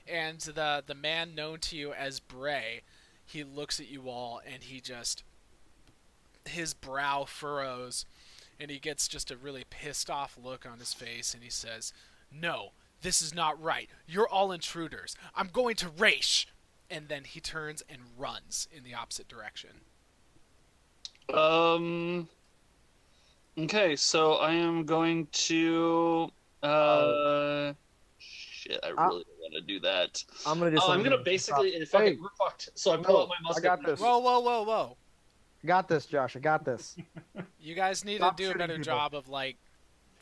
A: and the man known to you as Bray, he looks at you all, and his brow furrows. And he gets just a really pissed off look on his face, and he says, "No, this is not right. You're all intruders. I'm going to race." And then he turns and runs in the opposite direction.
E: Okay, so I am going to. Shit, I really don't want to do that.
C: I'm gonna do
E: I'm
C: something.
E: gonna basically.
C: Hey,
E: Fucking, we're fucked. So I pull
C: no,
E: out my
C: I
E: musket.
C: got this.
A: Whoa.
C: Got this, Josh. I got this.
A: You guys need
C: Stop
A: to do a
C: shooting
A: better
C: people.
A: job of, like,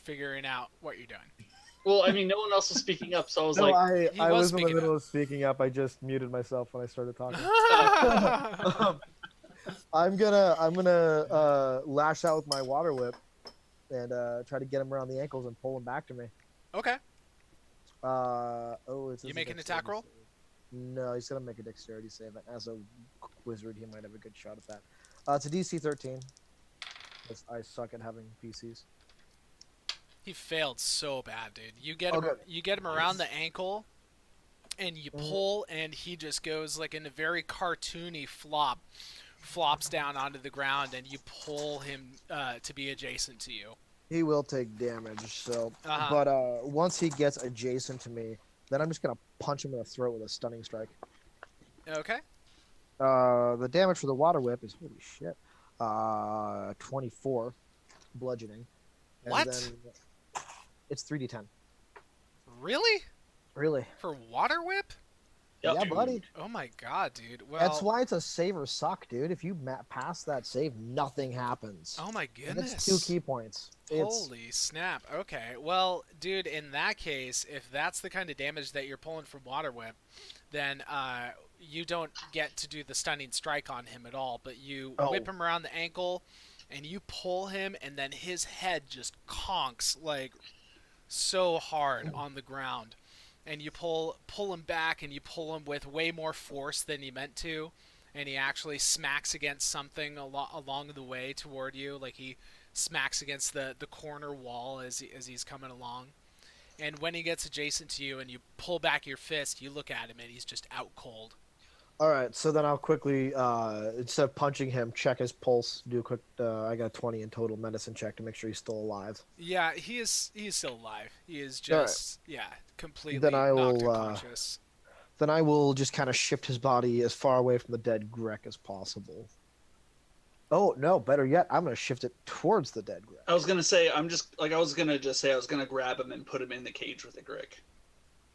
A: figuring out what you're doing.
E: Well, I mean, no one else was speaking up, so I was
C: No,
E: like,
A: He
C: I
A: was
C: was in the
A: speaking
C: middle
A: up.
C: of speaking up. I just muted myself when I started talking. I'm gonna lash out with my water whip and try to get him around the ankles and pull him back to me.
A: Okay.
C: It's
A: You
C: a
A: make an
C: dexterity
A: attack roll?
C: save. No, he's gonna make a dexterity save. And as a wizard, he might have a good shot at that. It's a DC 13. 'Cause I suck at having PCs.
A: He failed so bad, dude. You get
C: Oh,
A: him.
C: good.
A: You get him around the ankle, and you pull, and he just goes like in a very cartoony flop, flops down onto the ground, and you pull him to be adjacent to you.
C: He will take damage. So,
A: Uh-huh.
C: but once he gets adjacent to me, then I'm just gonna punch him in the throat with a stunning strike.
A: Okay.
C: The damage for the water whip is holy shit. 24 bludgeoning. And
A: What?
C: Then it's 3d10.
A: Really?
C: Really?
A: For water whip?
E: Yep.
C: Yeah, buddy.
A: Oh my god, dude. Well,
C: That's why it's a save or suck, dude. If you pass that save, nothing happens.
A: Oh my
C: And
A: goodness.
C: it's 2 key points.
A: Holy snap. Okay. Well, dude, in that case, if that's the kind of damage that you're pulling from water whip, then you don't get to do the stunning strike on him at all, but you whip him around the ankle and you pull him, and then his head just conks like so hard on the ground. And you pull him back, and you pull him with way more force than you meant to, and he actually smacks against something along the way toward you, like he smacks against the corner wall as he's coming along. And when he gets adjacent to you and you pull back your fist, you look at him and he's just out cold.
C: All right, so then I'll quickly, instead of punching him, check his pulse. Do a quick. I got 20 in total medicine check to make sure he's still alive.
A: Yeah, he is still alive. He is just completely
C: Then I will,
A: knocked unconscious.
C: Then I will just kind of shift his body as far away from the dead Grek as possible. Oh no! Better yet, I'm gonna shift it towards the dead Grek.
E: I was gonna say I was gonna grab him and put him in the cage with the Grick.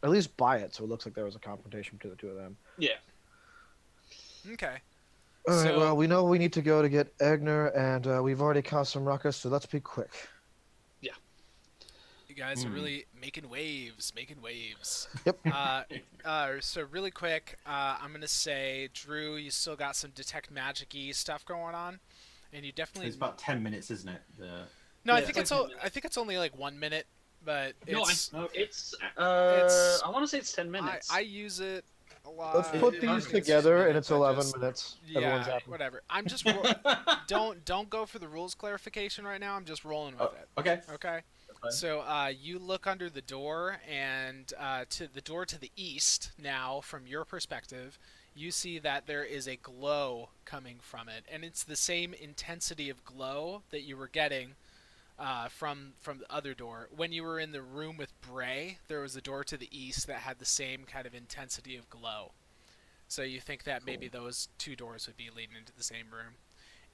C: At least by it, so it looks like there was a confrontation between the two of them.
E: Yeah.
A: Okay.
C: All right.
A: So-
C: Well, we know we need to go to get Egner, and we've already caused some ruckus, so let's be quick.
A: You guys are really making waves.
C: Yep.
A: So really quick, I'm gonna say, Drew, you still got some detect magic-y stuff going on, and you definitely.
D: It's about 10 minutes, isn't it?
A: No, I
E: Yeah,
A: think
E: it's like 10
A: I think it's only like 1 minute, but it's.
E: No, it's.
A: it's-
E: I want to say it's 10 minutes.
A: I use it a lot.
C: Let's put
A: I don't
C: these
A: think it's
C: together,
A: just
C: and it's
A: I
C: 11
A: just-
C: minutes.
A: Yeah,
C: Everyone's happy.
A: whatever. I'm just don't go for the rules clarification right now. I'm just rolling with it.
D: Okay.
A: Okay.
D: fine.
A: So you look under the door, and to the door to the east now, from your perspective, you see that there is a glow coming from it, and it's the same intensity of glow that you were getting from the other door. When you were in the room with Bray, there was a door to the east that had the same kind of intensity of glow. So you think that maybe those two doors would be leading into the same room.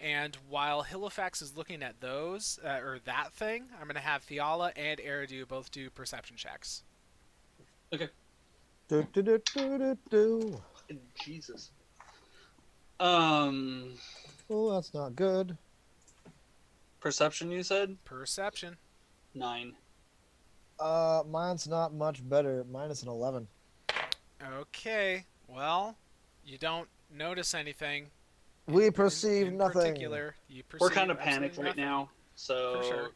A: And while Halifax is looking at those, or that thing, I'm going to have Fiala and Eridu both do perception checks.
E: Okay.
C: Do, do, do, do, do, do.
E: Jesus.
C: Oh, that's not good.
E: Perception, you said?
A: Perception.
E: 9.
C: Mine's not much better. Mine is an 11.
A: Okay. Well, you don't notice anything.
C: We perceive
A: in
C: nothing.
A: particular. You perceive
E: We're kind of
A: absolutely
E: panicked right
A: nothing.
E: now, so
A: For sure.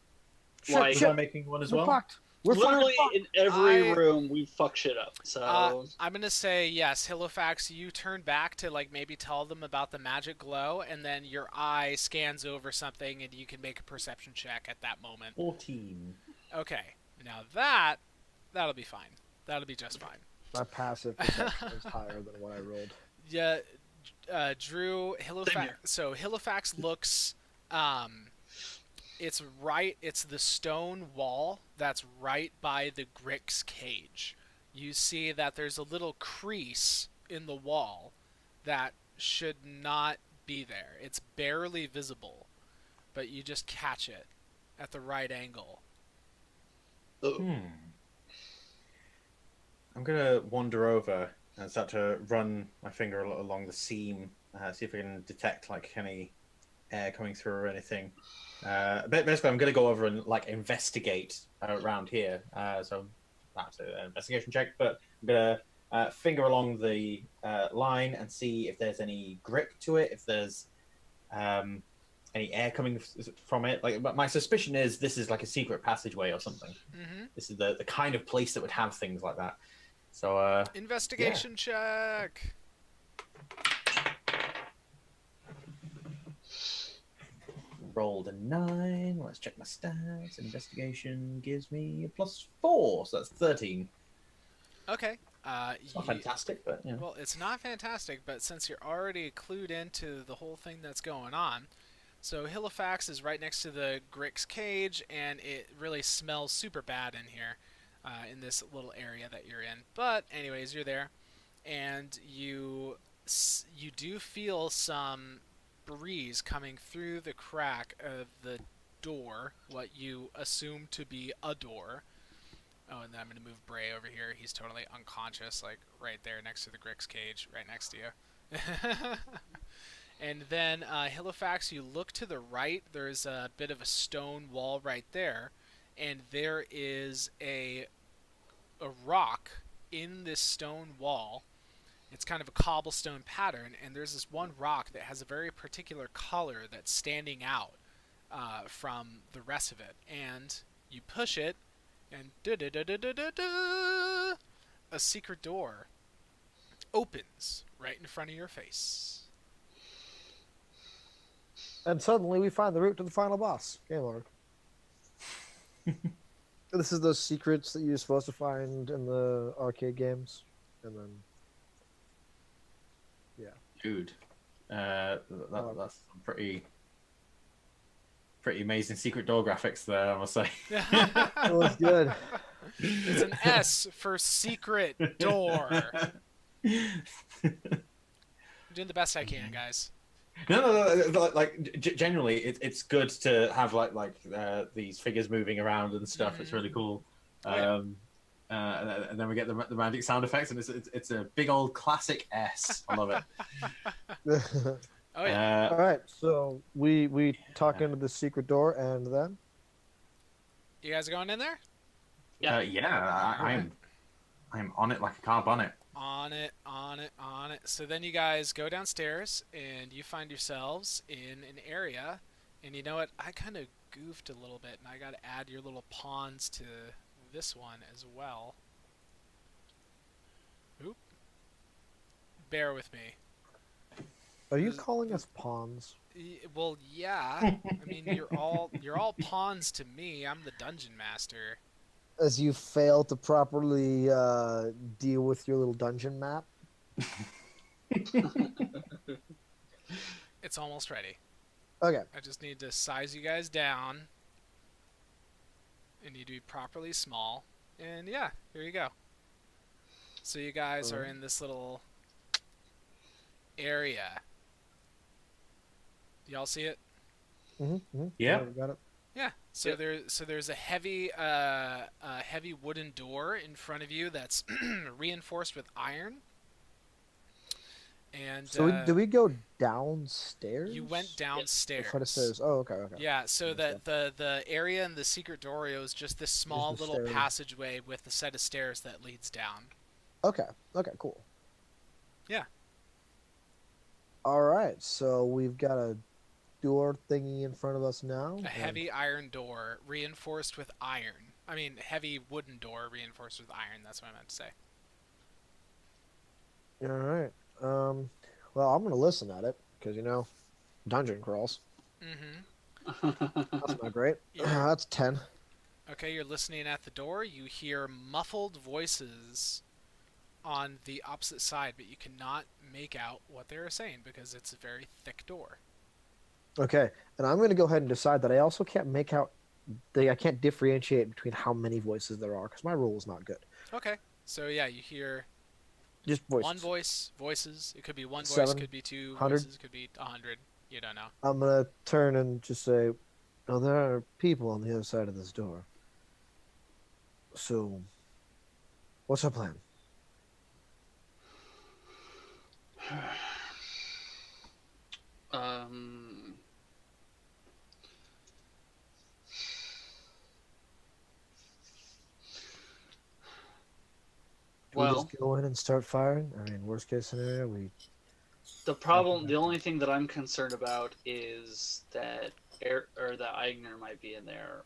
C: Shit,
E: like
C: shit.
D: Am I making one as
C: We're
D: well?
C: fucked. We're
E: literally
C: fucking
E: in every
A: I-
E: room we fuck shit up. So
A: I'm gonna say yes, Halifax. You turn back to like maybe tell them about the magic glow, and then your eye scans over something, and you can make a perception check at that moment.
D: 14.
A: Okay, now that'll be fine. That'll be just fine.
C: My passive perception is higher than what I rolled.
A: Yeah, Drew, Halifax.
E: here.
A: So Halifax looks. It's the stone wall that's right by the Grick's cage. You see that there's a little crease in the wall that should not be there. It's barely visible, but you just catch it at the right angle.
D: I'm gonna wander over and start to run my finger along the seam, see if I can detect like any air coming through or anything. Basically, I'm gonna go over and like investigate around here. So that's an investigation check, but I'm gonna finger along the line and see if there's any grip to it, if there's any air coming from it. Like, but my suspicion is this is like a secret passageway or something.
A: Mm-hmm.
D: This is the kind of place that would have things like that. So
A: Investigation check.
D: rolled a 9. Let's check my stats. Investigation gives me a +4, so that's 13.
A: Okay.
D: It's not fantastic, but you know.
A: Well, it's not fantastic, but since you're already clued into the whole thing that's going on, so Halifax is right next to the Grix cage, and it really smells super bad in here, in this little area that you're in. But anyways, you're there, and you do feel some breeze coming through the crack of the door, what you assume to be a door. Oh, and then I'm going to move Bray over here. He's totally unconscious, like right there next to the Grix cage, right next to you. And then Halifax, you look to the right. There's a bit of a stone wall right there, and there is a rock in this stone wall. It's kind of a cobblestone pattern, and there's this one rock that has a very particular color that's standing out from the rest of it. And you push it, and a secret door opens right in front of your face.
C: And suddenly we find the route to the final boss. Game over. This is those secrets that you're supposed to find in the arcade games, and then
D: Dude, that's some pretty amazing secret door graphics there, I must say.
C: it was good.
A: It's an S for secret door. I'm doing the best I can, guys.
D: No. Like generally, it's good to have like these figures moving around and stuff. It's really cool. And then we get the romantic sound effects, and it's a big old classic S. I love it.
A: Oh yeah.
C: All right, so we talk into the secret door, and then
A: You guys going in there?
D: I'm on it like a car bonnet.
A: On it. So then you guys go downstairs, and you find yourselves in an area. And you know what? I kind of goofed a little bit, and I got to add your little pawns to this one as well. Oop. Bear with me.
C: are you calling us pawns?
A: Well, yeah. I mean, you're all pawns to me. I'm the dungeon master.
C: As you fail to properly deal with your little dungeon map.
A: It's almost ready.
C: Okay.
A: I just need to size you guys down. And you do properly small. And yeah, here you go. So you guys are in this little area. Y'all see it?
C: Mm-hmm.
D: Yeah.
C: Got it.
A: Yeah. So
E: Yep.
A: there's a heavy heavy wooden door in front of you that's reinforced with iron. And
C: So did we go downstairs?
A: you went downstairs.
C: Front of stairs. Oh, okay.
A: Yeah, so that the area in the secret doorway is just this small
C: the
A: little
C: stairs.
A: passageway with a set of stairs that leads down.
C: Okay, cool.
A: Yeah.
C: All right, so we've got a door thingy in front of us now.
A: A heavy iron door reinforced with iron. I mean, heavy wooden door reinforced with iron. That's what I meant to say.
C: All right. Well, I'm gonna listen at it because dungeon crawls.
A: Mm-hmm.
C: That's not great.
A: Yeah.
C: That's 10.
A: Okay, you're listening at the door. You hear muffled voices on the opposite side, but you cannot make out what they're saying because it's a very thick door.
C: Okay, and I'm gonna go ahead and decide that I also can't make out. I can't differentiate between how many voices there are because my rule is not good.
A: Okay, so yeah, you hear
C: Just voices.
A: voices. It could be one voice,
C: 7,
A: could be 2
C: 100.
A: voices, could be 100. You don't know.
C: I'm gonna turn and just say, "Oh, there are people on the other side of this door. So, what's our plan?" Do we
E: Well,
C: just go in and start firing? I mean, worst case scenario, we.
E: the only thing that I'm concerned about is that that Eigner might be in there.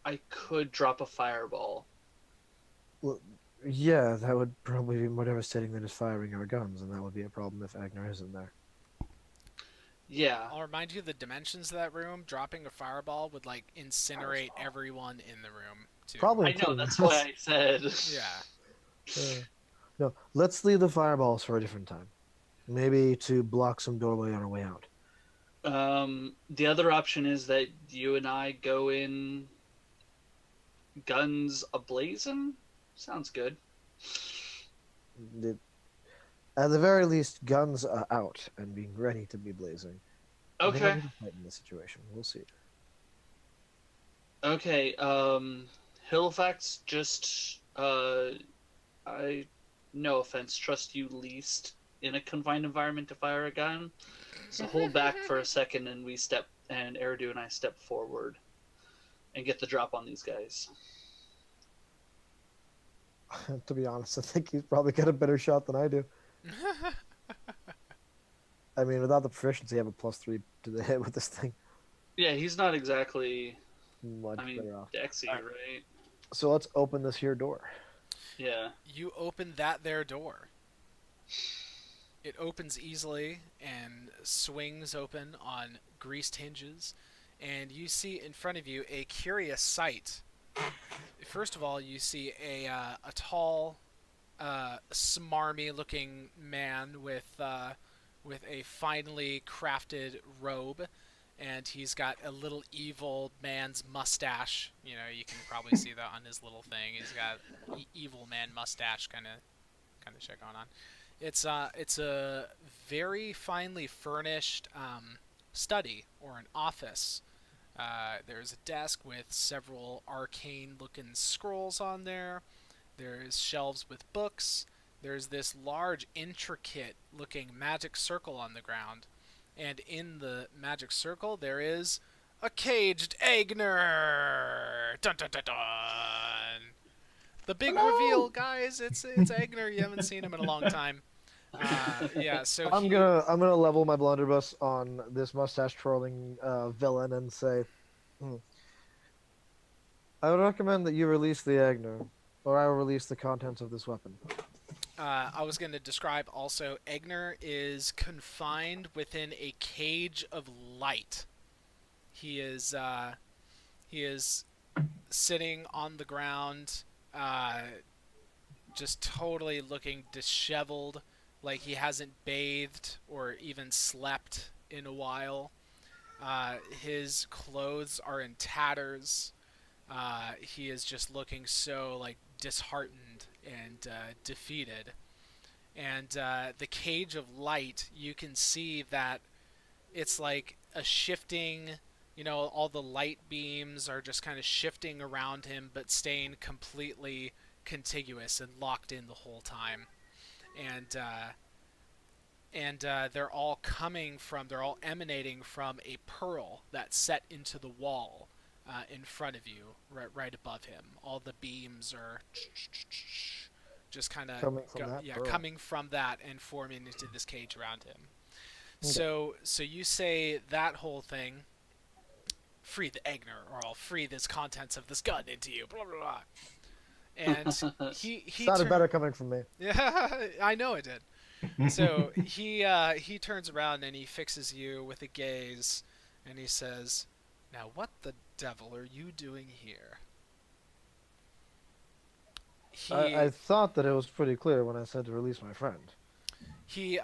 E: I could drop a fireball.
C: Yeah, that would probably be more devastating than just firing our guns, and that would be a problem if Agner isn't there.
E: Yeah.
A: I'll remind you the dimensions of that room. Dropping a fireball would like incinerate everyone in the room too.
C: Probably.
E: I know,
C: including
E: that's
C: us.
E: why I said
A: Yeah.
C: No, let's leave the fireballs for a different time. Maybe to block some doorway on our way out.
E: The other option is that you and I go in guns ablazing. Sounds good.
C: The- At the very least, guns are out and being ready to be blazing. And they don't
E: Okay.
C: need to fight in this situation. We'll see.
E: Okay. Halifax, just I, no offense, trust you least in a confined environment to fire a gun. So hold back for a second, and Eridu and I step forward and get the drop on these guys.
C: To be honest, I think he's probably got a better shot than I do. I mean, without the proficiency, I have a +3 to the hit with this thing.
E: Yeah, he's not exactly,
C: Much better off.
E: Dexy, right?
C: So let's open this here door.
E: Yeah.
A: You open that there door. It opens easily and swings open on greased hinges, and you see in front of you a curious sight. First of all, you see a tall, smarmy-looking man with a finely crafted robe, and he's got a little evil man's mustache. You know, you can probably see that on his little thing. He's got evil man mustache kind of shit going on. It's a very finely furnished study or an office. There's a desk with several arcane-looking scrolls on there. There's shelves with books. There's this large, intricate-looking magic circle on the ground. And in the magic circle, there is a caged Agner! Dun dun dun dun! The big reveal, guys! It's Agner. You haven't seen him in a long time. Yeah, so
C: I'm gonna level my blunderbuss on this mustache twirling villain and say, I would recommend that you release the Agner, or I will release the contents of this weapon.
A: I was going to describe also, Egner is confined within a cage of light. He is sitting on the ground, just totally looking disheveled, like he hasn't bathed or even slept in a while. His clothes are in tatters. He is just looking so like disheartened and defeated. And the cage of light, you can see that it's like a shifting, you know, all the light beams are just kind of shifting around him, but staying completely contiguous and locked in the whole time. And they're all emanating from a pearl that's set into the wall in front of you, right above him. All the beams are just kind of coming from that and forming into this cage around him. Okay. So you say that whole thing. Free the Agner, or I'll free this contents of this gun into you. Blah blah blah. And he
C: sounded better coming from me.
A: Yeah, I know it did. So he turns around and he fixes you with a gaze, and he says, "Now what the devil are you doing here?"
C: I thought that it was pretty clear when I said to release my friend.
A: He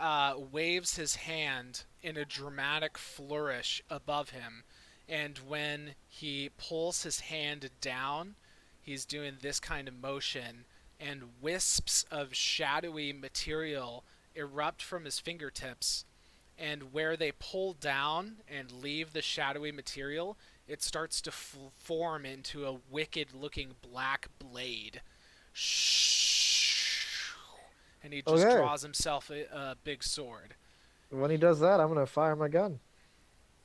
A: waves his hand in a dramatic flourish above him, and when he pulls his hand down, he's doing this kind of motion, and wisps of shadowy material erupt from his fingertips, and where they pull down and leave the shadowy material, it starts to form into a wicked-looking black blade. And he just draws himself a big sword.
C: When he does that, I'm going to fire my gun.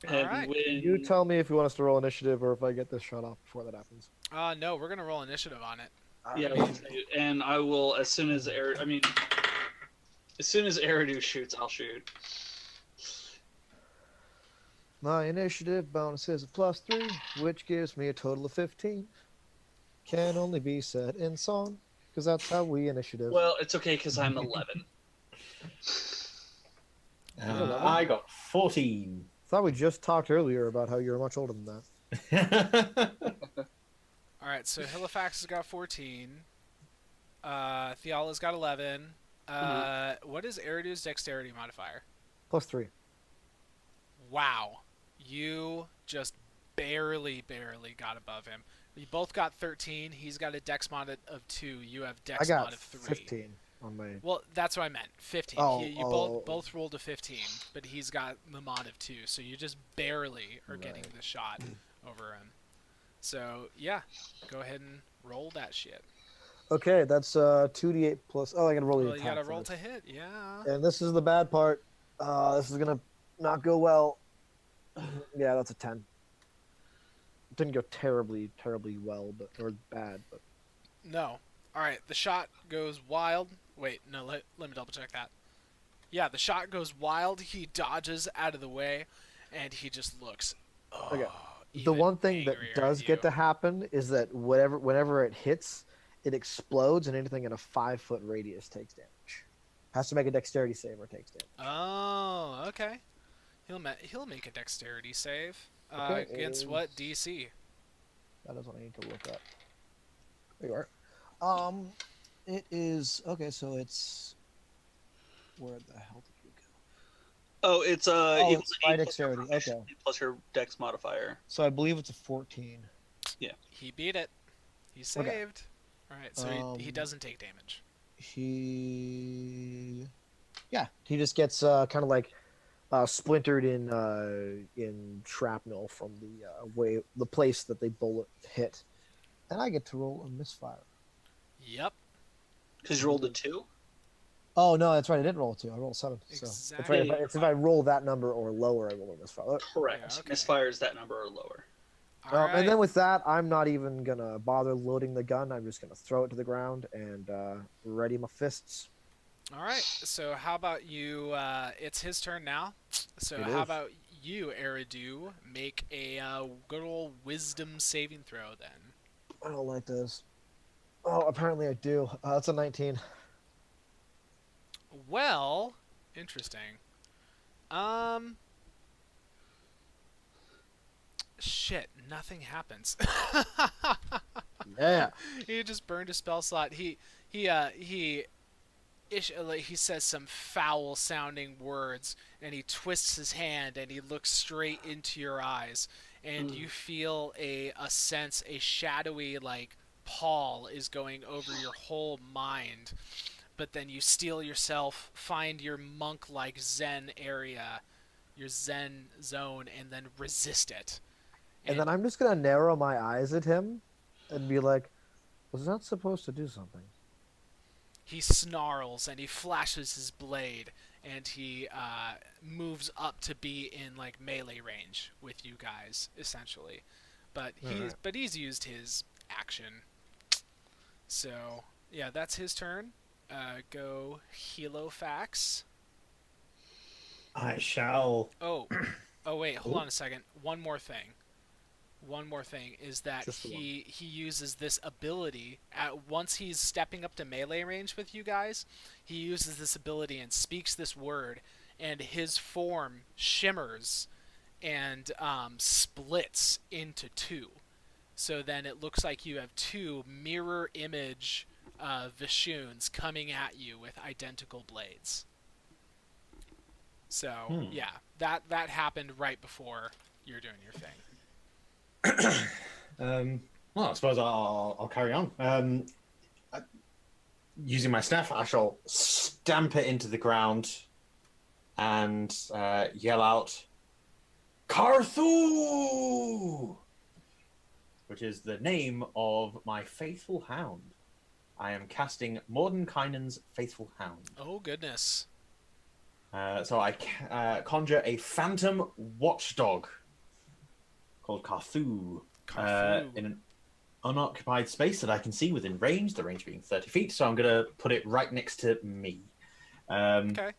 A: All right.
C: You tell me if you want us to roll initiative or if I get this shot off before that happens.
A: No, we're going to roll initiative on it.
E: Yeah, and I will, as soon as Eridu shoots, I'll shoot.
C: My initiative bonus is a +3, which gives me a total of 15. Can only be said in song, because that's how we initiative.
E: Well, it's okay, because I'm 11.
D: I got 14.
C: I thought we just talked earlier about how you're much older than that.
A: All right, so Halifax has got 14. Theala's got 11. What is Eridu's dexterity modifier?
C: +3.
A: Wow. You just barely got above him. You both got 13. He's got a dex mod of 2. You have
C: I
A: dex
C: got
A: mod of 3.
C: 15 on my.
A: Well, that's what I meant. 15.
C: Oh,
A: You both rolled a 15, but he's got the mod of 2, so you just barely are getting the shot over him. So, yeah, go ahead and roll that shit.
C: Okay, that's 2d8 plus. Oh, I gotta roll the
A: Well, you
C: attack
A: gotta roll
C: first.
A: to hit, yeah.
C: And this is the bad part. This is gonna not go well. Yeah, that's a 10. Didn't go terribly well, or bad, but.
A: No. Alright, the shot goes wild. Wait, no, let me double check that. Yeah, the shot goes wild. He dodges out of the way, and he just looks.
C: Okay. The
A: even
C: one thing that
A: angrier
C: does
A: at
C: get
A: you.
C: to happen is that whenever it hits, it explodes, and anything in a 5-foot radius takes damage. Has to make a dexterity save or takes damage.
A: Oh, okay. He'll make a dexterity save.
C: Okay,
A: Against what DC?
C: That is what I need to look up. There you are. It is okay. So it's where the hell did you go?
E: Oh, it's equals
C: it's
E: to
C: my
E: 8 plus your
C: dexterity,
E: proficiency
C: okay.
E: plus your dex modifier.
C: So I believe it's a 14.
A: He beat it. He saved.
C: Okay.
A: All right, so he doesn't take damage.
C: He just gets kind of like splintered in shrapnel from the place that the bullet hit, and I get to roll a misfire.
A: Yep.
E: Because you rolled a 2?
C: Oh no, that's right. I didn't roll a 2. I rolled a 7. So that's right.
A: Exactly.
C: If I roll that number or lower, I roll a misfire.
E: Correct.
A: Yeah, okay.
E: Misfire is that number or lower.
A: All right.
C: And then with that, I'm not even gonna bother loading the gun. I'm just gonna throw it to the ground and ready my fists.
A: All right. So how about you? It's his turn now. So
C: It
A: how
C: is.
A: about you, Eridu, make a good old wisdom saving throw then?
C: I don't like this. Oh, apparently I do. That's a 19.
A: Well, interesting. Shit, nothing happens.
C: Yeah.
A: He just burned a spell slot. He says some foul sounding words, and he twists his hand and he looks straight into your eyes, and you feel a sense, a shadowy like pall is going over your whole mind. But then you steel yourself, find your monk-like Zen area, your Zen zone, and then resist it.
C: And then I'm just gonna narrow my eyes at him and be like, was that supposed to do something?
A: He snarls and he flashes his blade, and he moves up to be in like melee range with you guys, essentially. But he's used his action. So yeah, that's his turn. Go Helofax.
D: I shall.
A: Oh wait, hold on a second. One more thing is that
C: Just the
A: he uses this ability once he's stepping up to melee range with you guys. He uses this ability and speaks this word, and his form shimmers and splits into 2. So then it looks like you have 2 mirror image Vishuns coming at you with identical blades. So yeah, that happened right before you're doing your thing.
D: Well, I suppose I'll carry on. Using my staff, I shall stamp it into the ground and yell out, Carthu! Which is the name of my faithful hound. I am casting Mordenkainen's Faithful Hound.
A: Oh goodness.
D: So I conjure a phantom watchdog called Carthu in an unoccupied space that I can see within range, the range being 30 feet, so I'm going to put it right next to me.
A: Okay.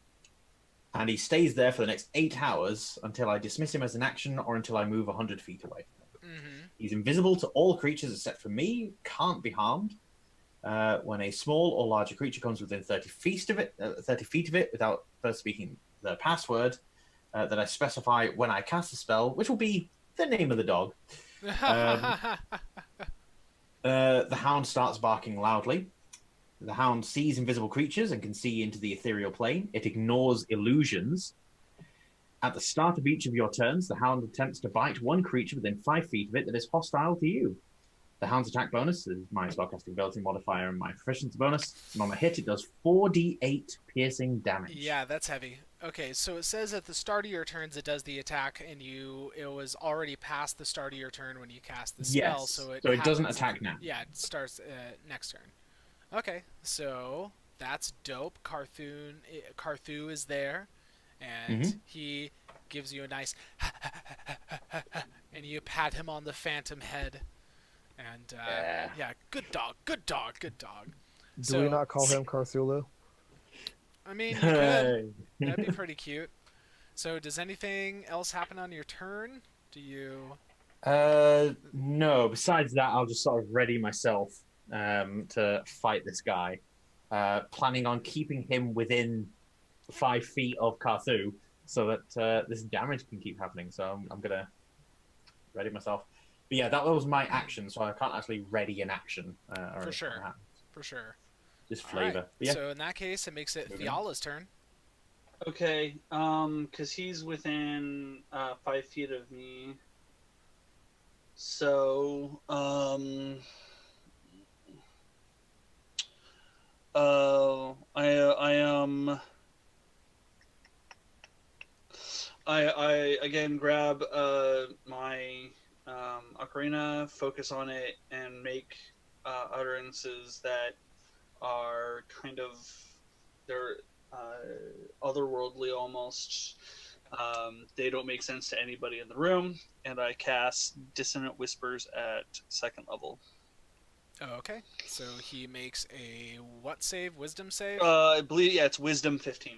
D: And he stays there for the next 8 hours until I dismiss him as an action or until I move 100 feet away from him.
A: Mm-hmm.
D: He's invisible to all creatures except for me, can't be harmed. When a small or larger creature comes within 30 feet of it, without first speaking the password that I specify when I cast the spell, which will be the name of the dog. The hound starts barking loudly. The hound sees invisible creatures and can see into the ethereal plane. It ignores illusions. At the start of each of your turns, the hound attempts to bite one creature within 5 feet of it that is hostile to you. The hound's attack bonus is my spellcasting ability modifier and my proficiency bonus. And on a hit, it does 4d8 piercing damage.
A: Yeah, that's heavy. Okay, so it says at the start of your turns it does the attack, and it was already past the start of your turn when you cast the spell,
D: Yes.
A: so it
D: doesn't
A: happens-
D: attack now.
A: Yeah, it starts next turn. Okay, so that's dope. Carthu is there, and he gives you a nice and you pat him on the phantom head. And yeah, good dog.
C: Do we not call him Carthulu?
A: I mean, you could. That'd be pretty cute. So, does anything else happen on your turn? Do you?
D: No. Besides that, I'll just sort of ready myself to fight this guy. Planning on keeping him within 5 feet of Carthu so that this damage can keep happening. So I'm gonna ready myself. But yeah, that was my action, so I can't actually ready an action.
A: For sure.
D: Just flavor.
A: Right.
D: But yeah.
A: So in that case, it makes it
D: Moving
A: Fiala's turn.
B: Okay, because he's within 5 feet of me. So, I again grab my ocarina, focus on it, and make utterances that are kind of they're otherworldly almost. They don't make sense to anybody in the room, and I cast Dissonant Whispers at 2nd level.
A: Oh, okay. So he makes a what save? Wisdom save?
B: I believe, yeah, it's Wisdom 15.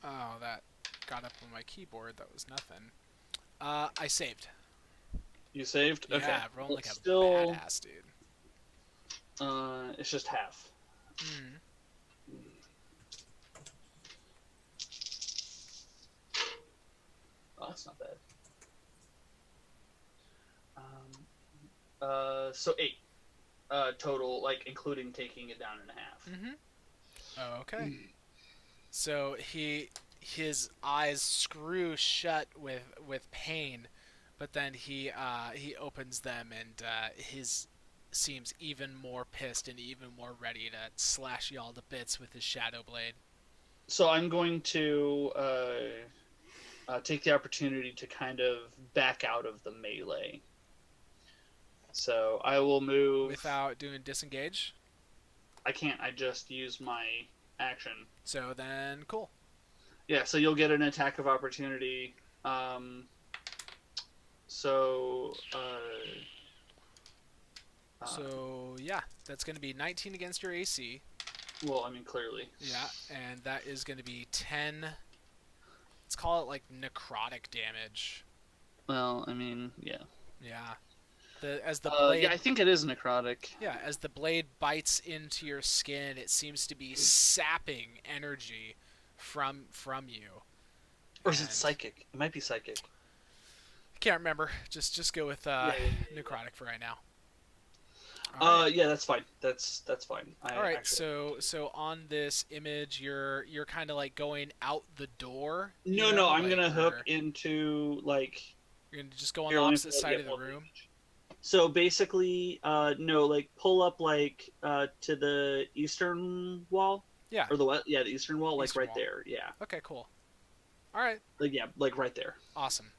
A: Oh, that got up on my keyboard. That was nothing. I saved.
B: You saved? Okay.
A: Yeah, rolling like a
B: Still,
A: badass, dude.
B: it's just half.
A: Mm.
B: Oh, that's not bad. So 8 total, like including taking it down in half.
A: Mm-hmm. Oh, okay. So his eyes screw shut with pain, but then he opens them and his seems even more pissed and even more ready to slash y'all to bits with his shadow blade.
B: So I'm going to take the opportunity to kind of back out of the melee. So I will move
A: Without doing disengage.
B: I can't. I just use my action.
A: So then, cool.
B: Yeah. So you'll get an attack of opportunity. So
A: yeah, that's going to be 19 against your AC.
B: well, I mean, clearly.
A: Yeah, and that is going to be 10. Let's call it like necrotic damage.
B: Well, I mean, yeah.
A: Yeah. As the blade,
B: yeah, I think it is necrotic.
A: yeah, as the blade bites into your skin, it seems to be sapping energy from you.
B: Or is it
A: And-
B: psychic? It might be psychic.
A: I can't remember. Just go with
B: Yeah.
A: necrotic for right now. All right.
B: Yeah, that's fine. That's fine.
A: All right. So on this image, you're kind of like going out the door.
B: No,
A: you know,
B: I'm
A: like,
B: gonna hook
A: or
B: into like.
A: You're gonna just go on
B: Here,
A: the
B: let me
A: opposite
B: pull-
A: side
B: yeah,
A: of the
B: pull the
A: room.
B: image. So basically, no, like pull up like to the eastern wall.
A: Yeah.
B: Or the what? Yeah, the eastern wall, like
A: Eastern
B: right
A: wall.
B: there. Yeah.
A: Okay. Cool. All right.
B: Like yeah, like right there.
A: Awesome.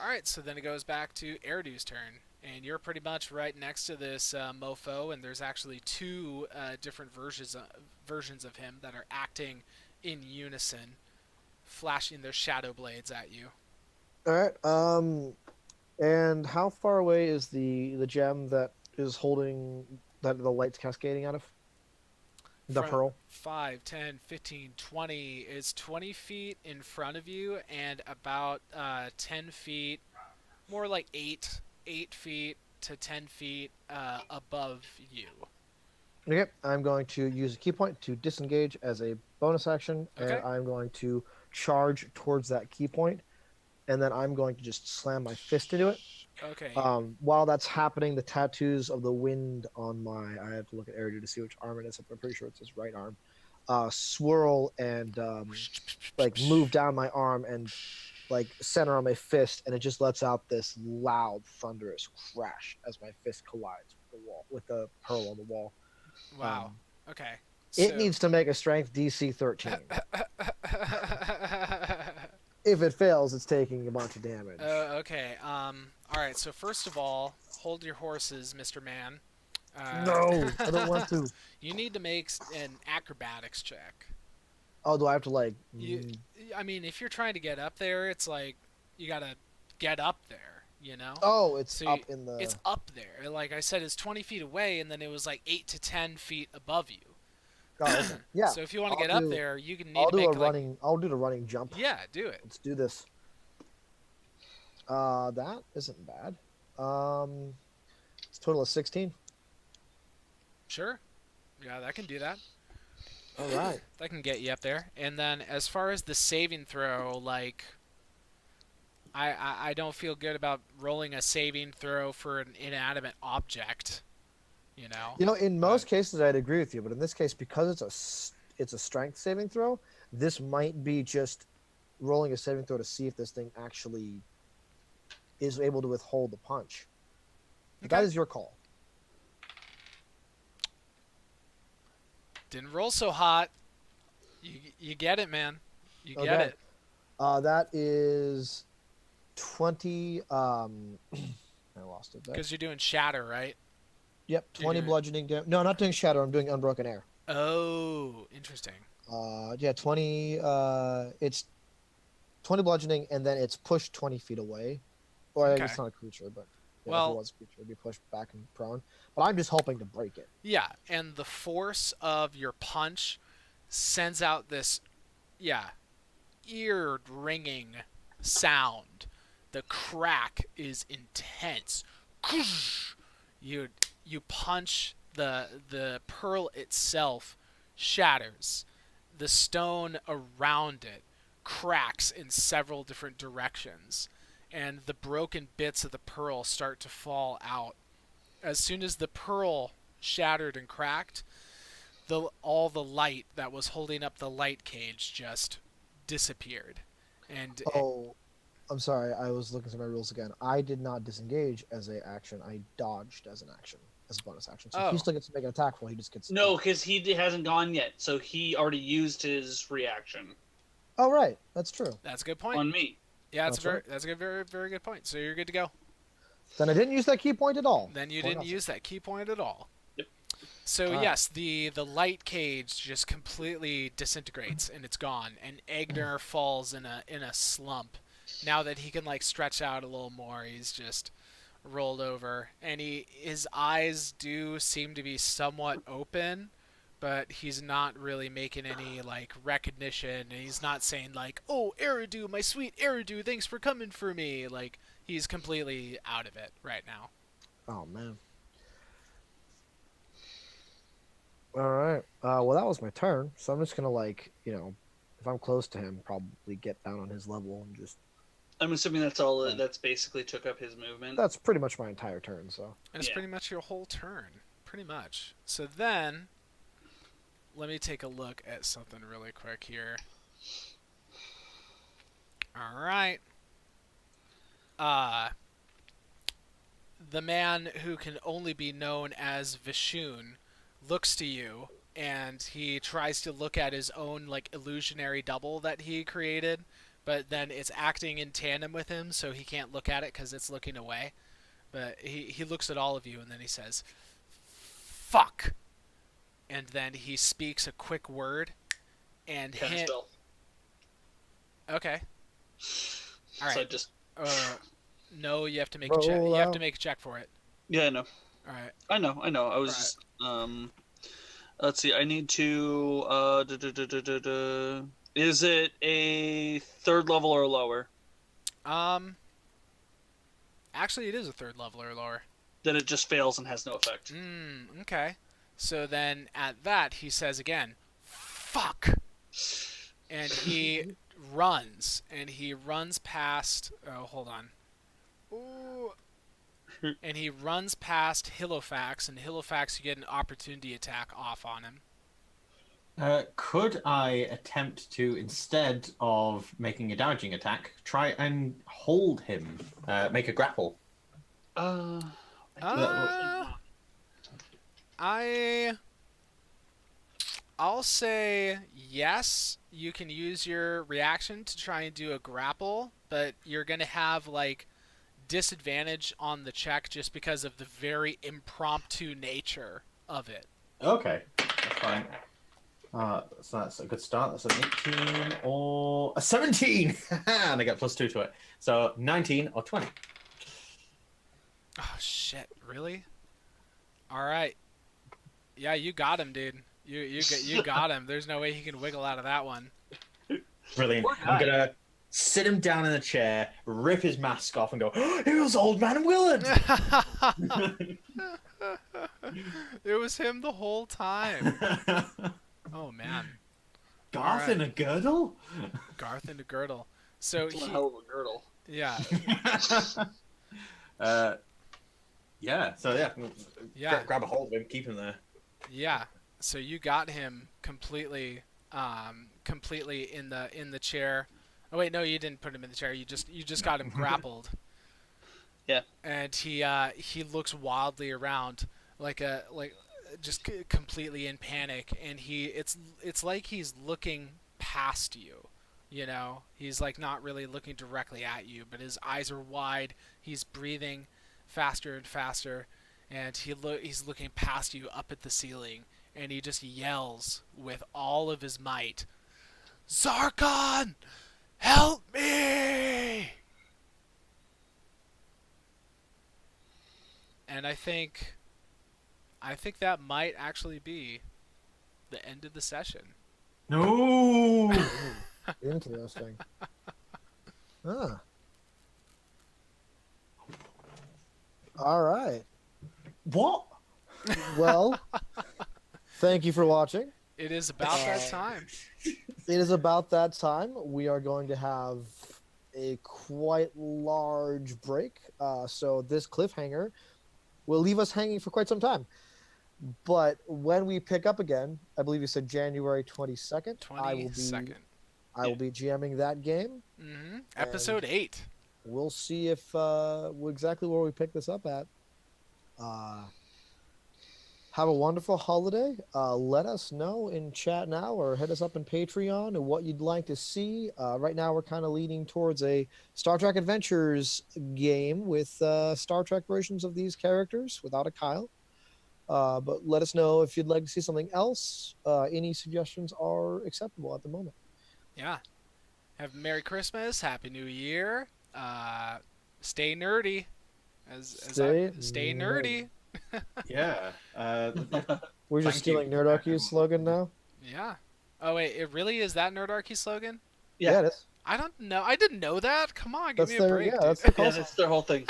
A: All right, so then it goes back to Erdu's turn, and you're pretty much right next to this mofo, and there's actually two different versions of him that are acting in unison, flashing their shadow blades at you.
C: All right. And how far away is the gem that is holding that the light's cascading out of? The
A: From
C: pearl.
A: 5, 10, 15, 20 is 20 feet in front of you, and about 10 feet, more like 8 feet to 10 feet above you.
C: Okay, I'm going to use a key point to disengage as a bonus action,
A: Okay.
C: and I'm going to charge towards that key point, and then I'm going to just slam my fist into it.
A: Okay.
C: While that's happening, the tattoos of the wind on my, I have to look at Eridu to see which arm it is. I'm pretty sure it's his right arm. Swirl and like move down my arm and like center on my fist, and it just lets out this loud, thunderous crash as my fist collides with the wall, with the pearl on the wall.
A: Wow. Okay.
C: It needs to make a strength DC 13. If it fails, it's taking a bunch of damage.
A: Okay. All right. So first of all, hold your horses, Mr. Man.
C: No, I don't want to.
A: You need to make an acrobatics check.
C: Oh, do I have to like?
A: I mean, if you're trying to get up there, it's like you gotta get up there, you know?
C: Oh, it's
A: So
C: up in the.
A: It's up there. Like I said, it's 20 feet away, and then it was like 8 to 10 feet above you.
C: Oh, okay. Yeah.
A: So if you want to get up there, you can need
C: I'll
A: to
C: do
A: make
C: a running. I'll do the running jump.
A: Yeah, do it.
C: Let's do this. That isn't bad. It's a total of 16.
A: Sure. Yeah, that can do that.
C: All right.
A: That can get you up there. And then as far as the saving throw, like I don't feel good about rolling a saving throw for an inanimate object, you know.
C: You know, in most cases, I'd agree with you, but in this case, because it's a strength saving throw, this might be just rolling a saving throw to see if this thing actually is able to withhold the punch. But
A: Okay.
C: that is your call.
A: Didn't roll so hot. You get it, man. You get
C: Okay.
A: it.
C: That is 20. I lost it there.
A: Because you're doing shatter, right?
C: Yep, 20
A: you're-
C: bludgeoning damage. No, not doing shatter. I'm doing unbroken air.
A: Oh, interesting.
C: Yeah, 20. It's 20 bludgeoning, and then it's pushed 20 feet away. Or
A: Okay.
C: it's not a creature, but yeah, if
A: Well-
C: it was a creature, it'd be pushed back and prone. But I'm just hoping to break it.
A: Yeah, and the force of your punch sends out this, ear-ringing sound. The crack is intense. You punch, the pearl itself shatters. The stone around it cracks in several different directions, and the broken bits of the pearl start to fall out. As soon as the pearl shattered and cracked, all the light that was holding up the light cage just disappeared. And
C: Oh, I'm sorry. I was looking through my rules again. I did not disengage as a action. I dodged as an action, as a bonus action. So
A: Oh.
C: he still gets to make an attack roll. He just gets
E: No, because he hasn't gone yet, so he already used his reaction
C: Oh, right. That's true.
A: that's a good point.
E: on me.
A: Yeah,
C: That's right.
A: that's a good, very, very good point. So you're good to go.
C: Then I didn't use that key point at all.
A: Then you
C: Point
A: didn't
C: out.
A: use that key point at all.
E: Yep.
A: So
C: Alright.
A: yes, the light cage just completely disintegrates and it's gone. And Egner falls in a slump. Now that he can like stretch out a little more, he's just rolled over, and his eyes do seem to be somewhat open, but he's not really making any like recognition, and he's not saying like, "Oh, Eridu, my sweet Eridu, thanks for coming for me." Like he's completely out of it right now.
C: Oh, man. All right. Well, that was my turn. So I'm just going to, like, if I'm close to him, probably get down on his level and just.
E: I'm assuming that's all. That's basically took up his movement.
C: That's pretty much my entire turn, so.
A: And it's
E: Yeah.
A: pretty much your whole turn, pretty much. So then, let me take a look at something really quick here. All right. The man who can only be known as Vishun looks to you, and he tries to look at his own like illusionary double that he created, but then it's acting in tandem with him, so he can't look at it because it's looking away. But he looks at all of you, and then he says, "Fuck!" And then he speaks a quick word, and
E: Kind of spell.
A: Okay. All
E: So I
A: right.
E: just.
A: No, you have to make a check.
C: Roll
A: You have to
C: out.
A: make a check for it.
E: Yeah, I know.
A: All right.
E: I know. I was just. Let's see. I need to. Is it a third level or lower?
A: Actually, it is a third level or lower.
E: Then it just fails and has no effect.
A: Okay. So then at that, he says again, "Fuck!" And he runs past. Oh, hold on. Ooh. and he runs past Halifax, and Halifax, you get an opportunity attack off on him.
D: Could I attempt to, instead of making a damaging attack, try and hold him, make a grapple?
A: I'll say yes, you can use your reaction to try and do a grapple, but you're going to have like disadvantage on the check just because of the very impromptu nature of it.
D: Okay, that's fine. So that's a good start. That's an 18 or a 17, and I get +2 to it. So 19 or 20.
A: Oh shit! Really? All right. Yeah, you got him, dude. You got him. There's no way he can wiggle out of that one.
D: Brilliant. I'm gonna sit him down in a chair, rip his mask off, and go, "Oh, it was Old Man Willard."
A: It was him the whole time. Oh man.
D: Garth in a girdle.
A: Garth in a girdle. So
E: That's a hell of a girdle.
A: Yeah.
D: Yeah. So yeah.
A: Yeah.
D: Grab a hold of him, keep him there.
A: Yeah. So you got him completely in the chair. Oh wait, no, you didn't put him in the chair. You just got him grappled.
E: Yeah.
A: And he looks wildly around just completely in panic, and it's like he's looking past you. You know, he's like not really looking directly at you, but his eyes are wide. He's breathing faster and faster, and he's looking past you up at the ceiling, and he just yells with all of his might, "Zarkon, help me!" And I think that might actually be the end of the session.
D: No.
C: Interesting. Ah. All right.
D: What?
C: Well, thank you for watching.
A: It is about that time.
C: It is about that time. We are going to have a quite large break. So this cliffhanger will leave us hanging for quite some time. But when we pick up again, I believe you said January 22nd.
A: 22nd.
C: I will be GMing that game.
A: Mm-hmm. Episode 8.
C: We'll see if exactly where we pick this up at. Have a wonderful holiday. Let us know in chat now or hit us up in Patreon and what you'd like to see. Right now, we're kind of leaning towards a Star Trek Adventures game with Star Trek versions of these characters without a Kyle. But let us know if you'd like to see something else. Any suggestions are acceptable at the moment.
A: Yeah. Have a Merry Christmas. Happy New Year. Stay nerdy. Stay nerdy.
D: Yeah.
C: We're just stealing Nerdarchy's slogan now?
A: Yeah. Oh, wait. It really is that Nerdarchy slogan?
C: Yeah, it is.
A: I don't know. I didn't know that. Come on. Give
C: That's
A: me
C: their,
A: a break.
C: yeah,
A: dude.
C: that's the
E: Yeah,
C: call.
E: that's their whole thing.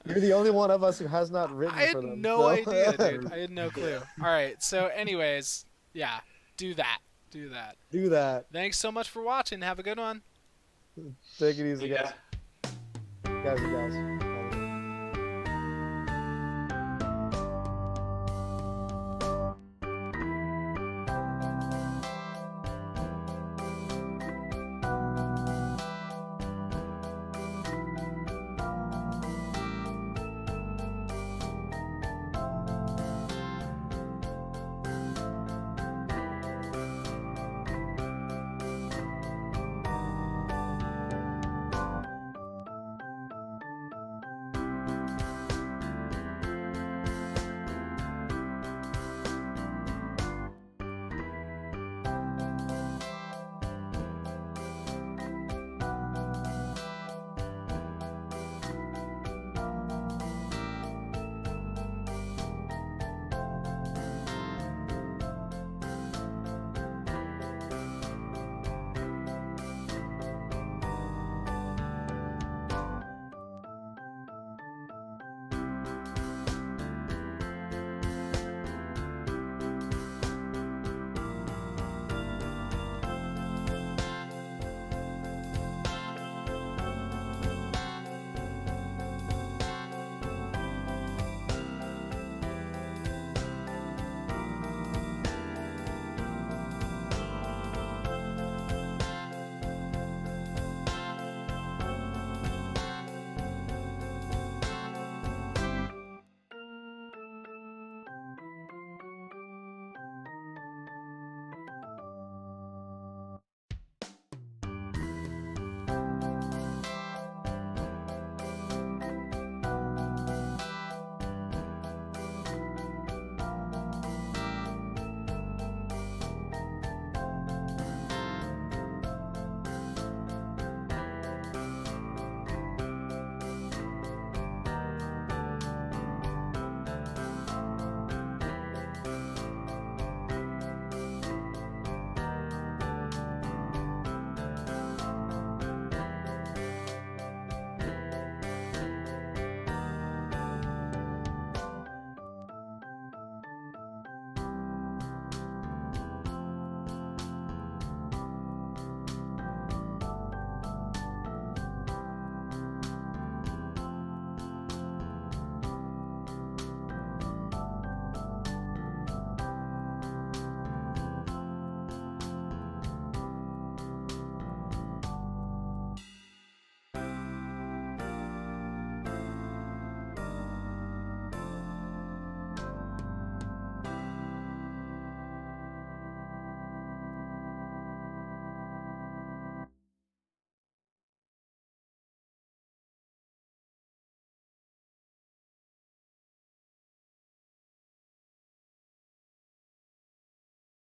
C: You're the only one of us who has not written
A: I
C: for
A: had
C: them.
A: no
C: so-
A: idea, dude. I had no clue. All right. So, anyways, yeah. Do that. Do that.
C: Do that.
A: Thanks so much for watching. Have a good one.
C: Take it easy,
D: Yeah.
C: guys. Guys.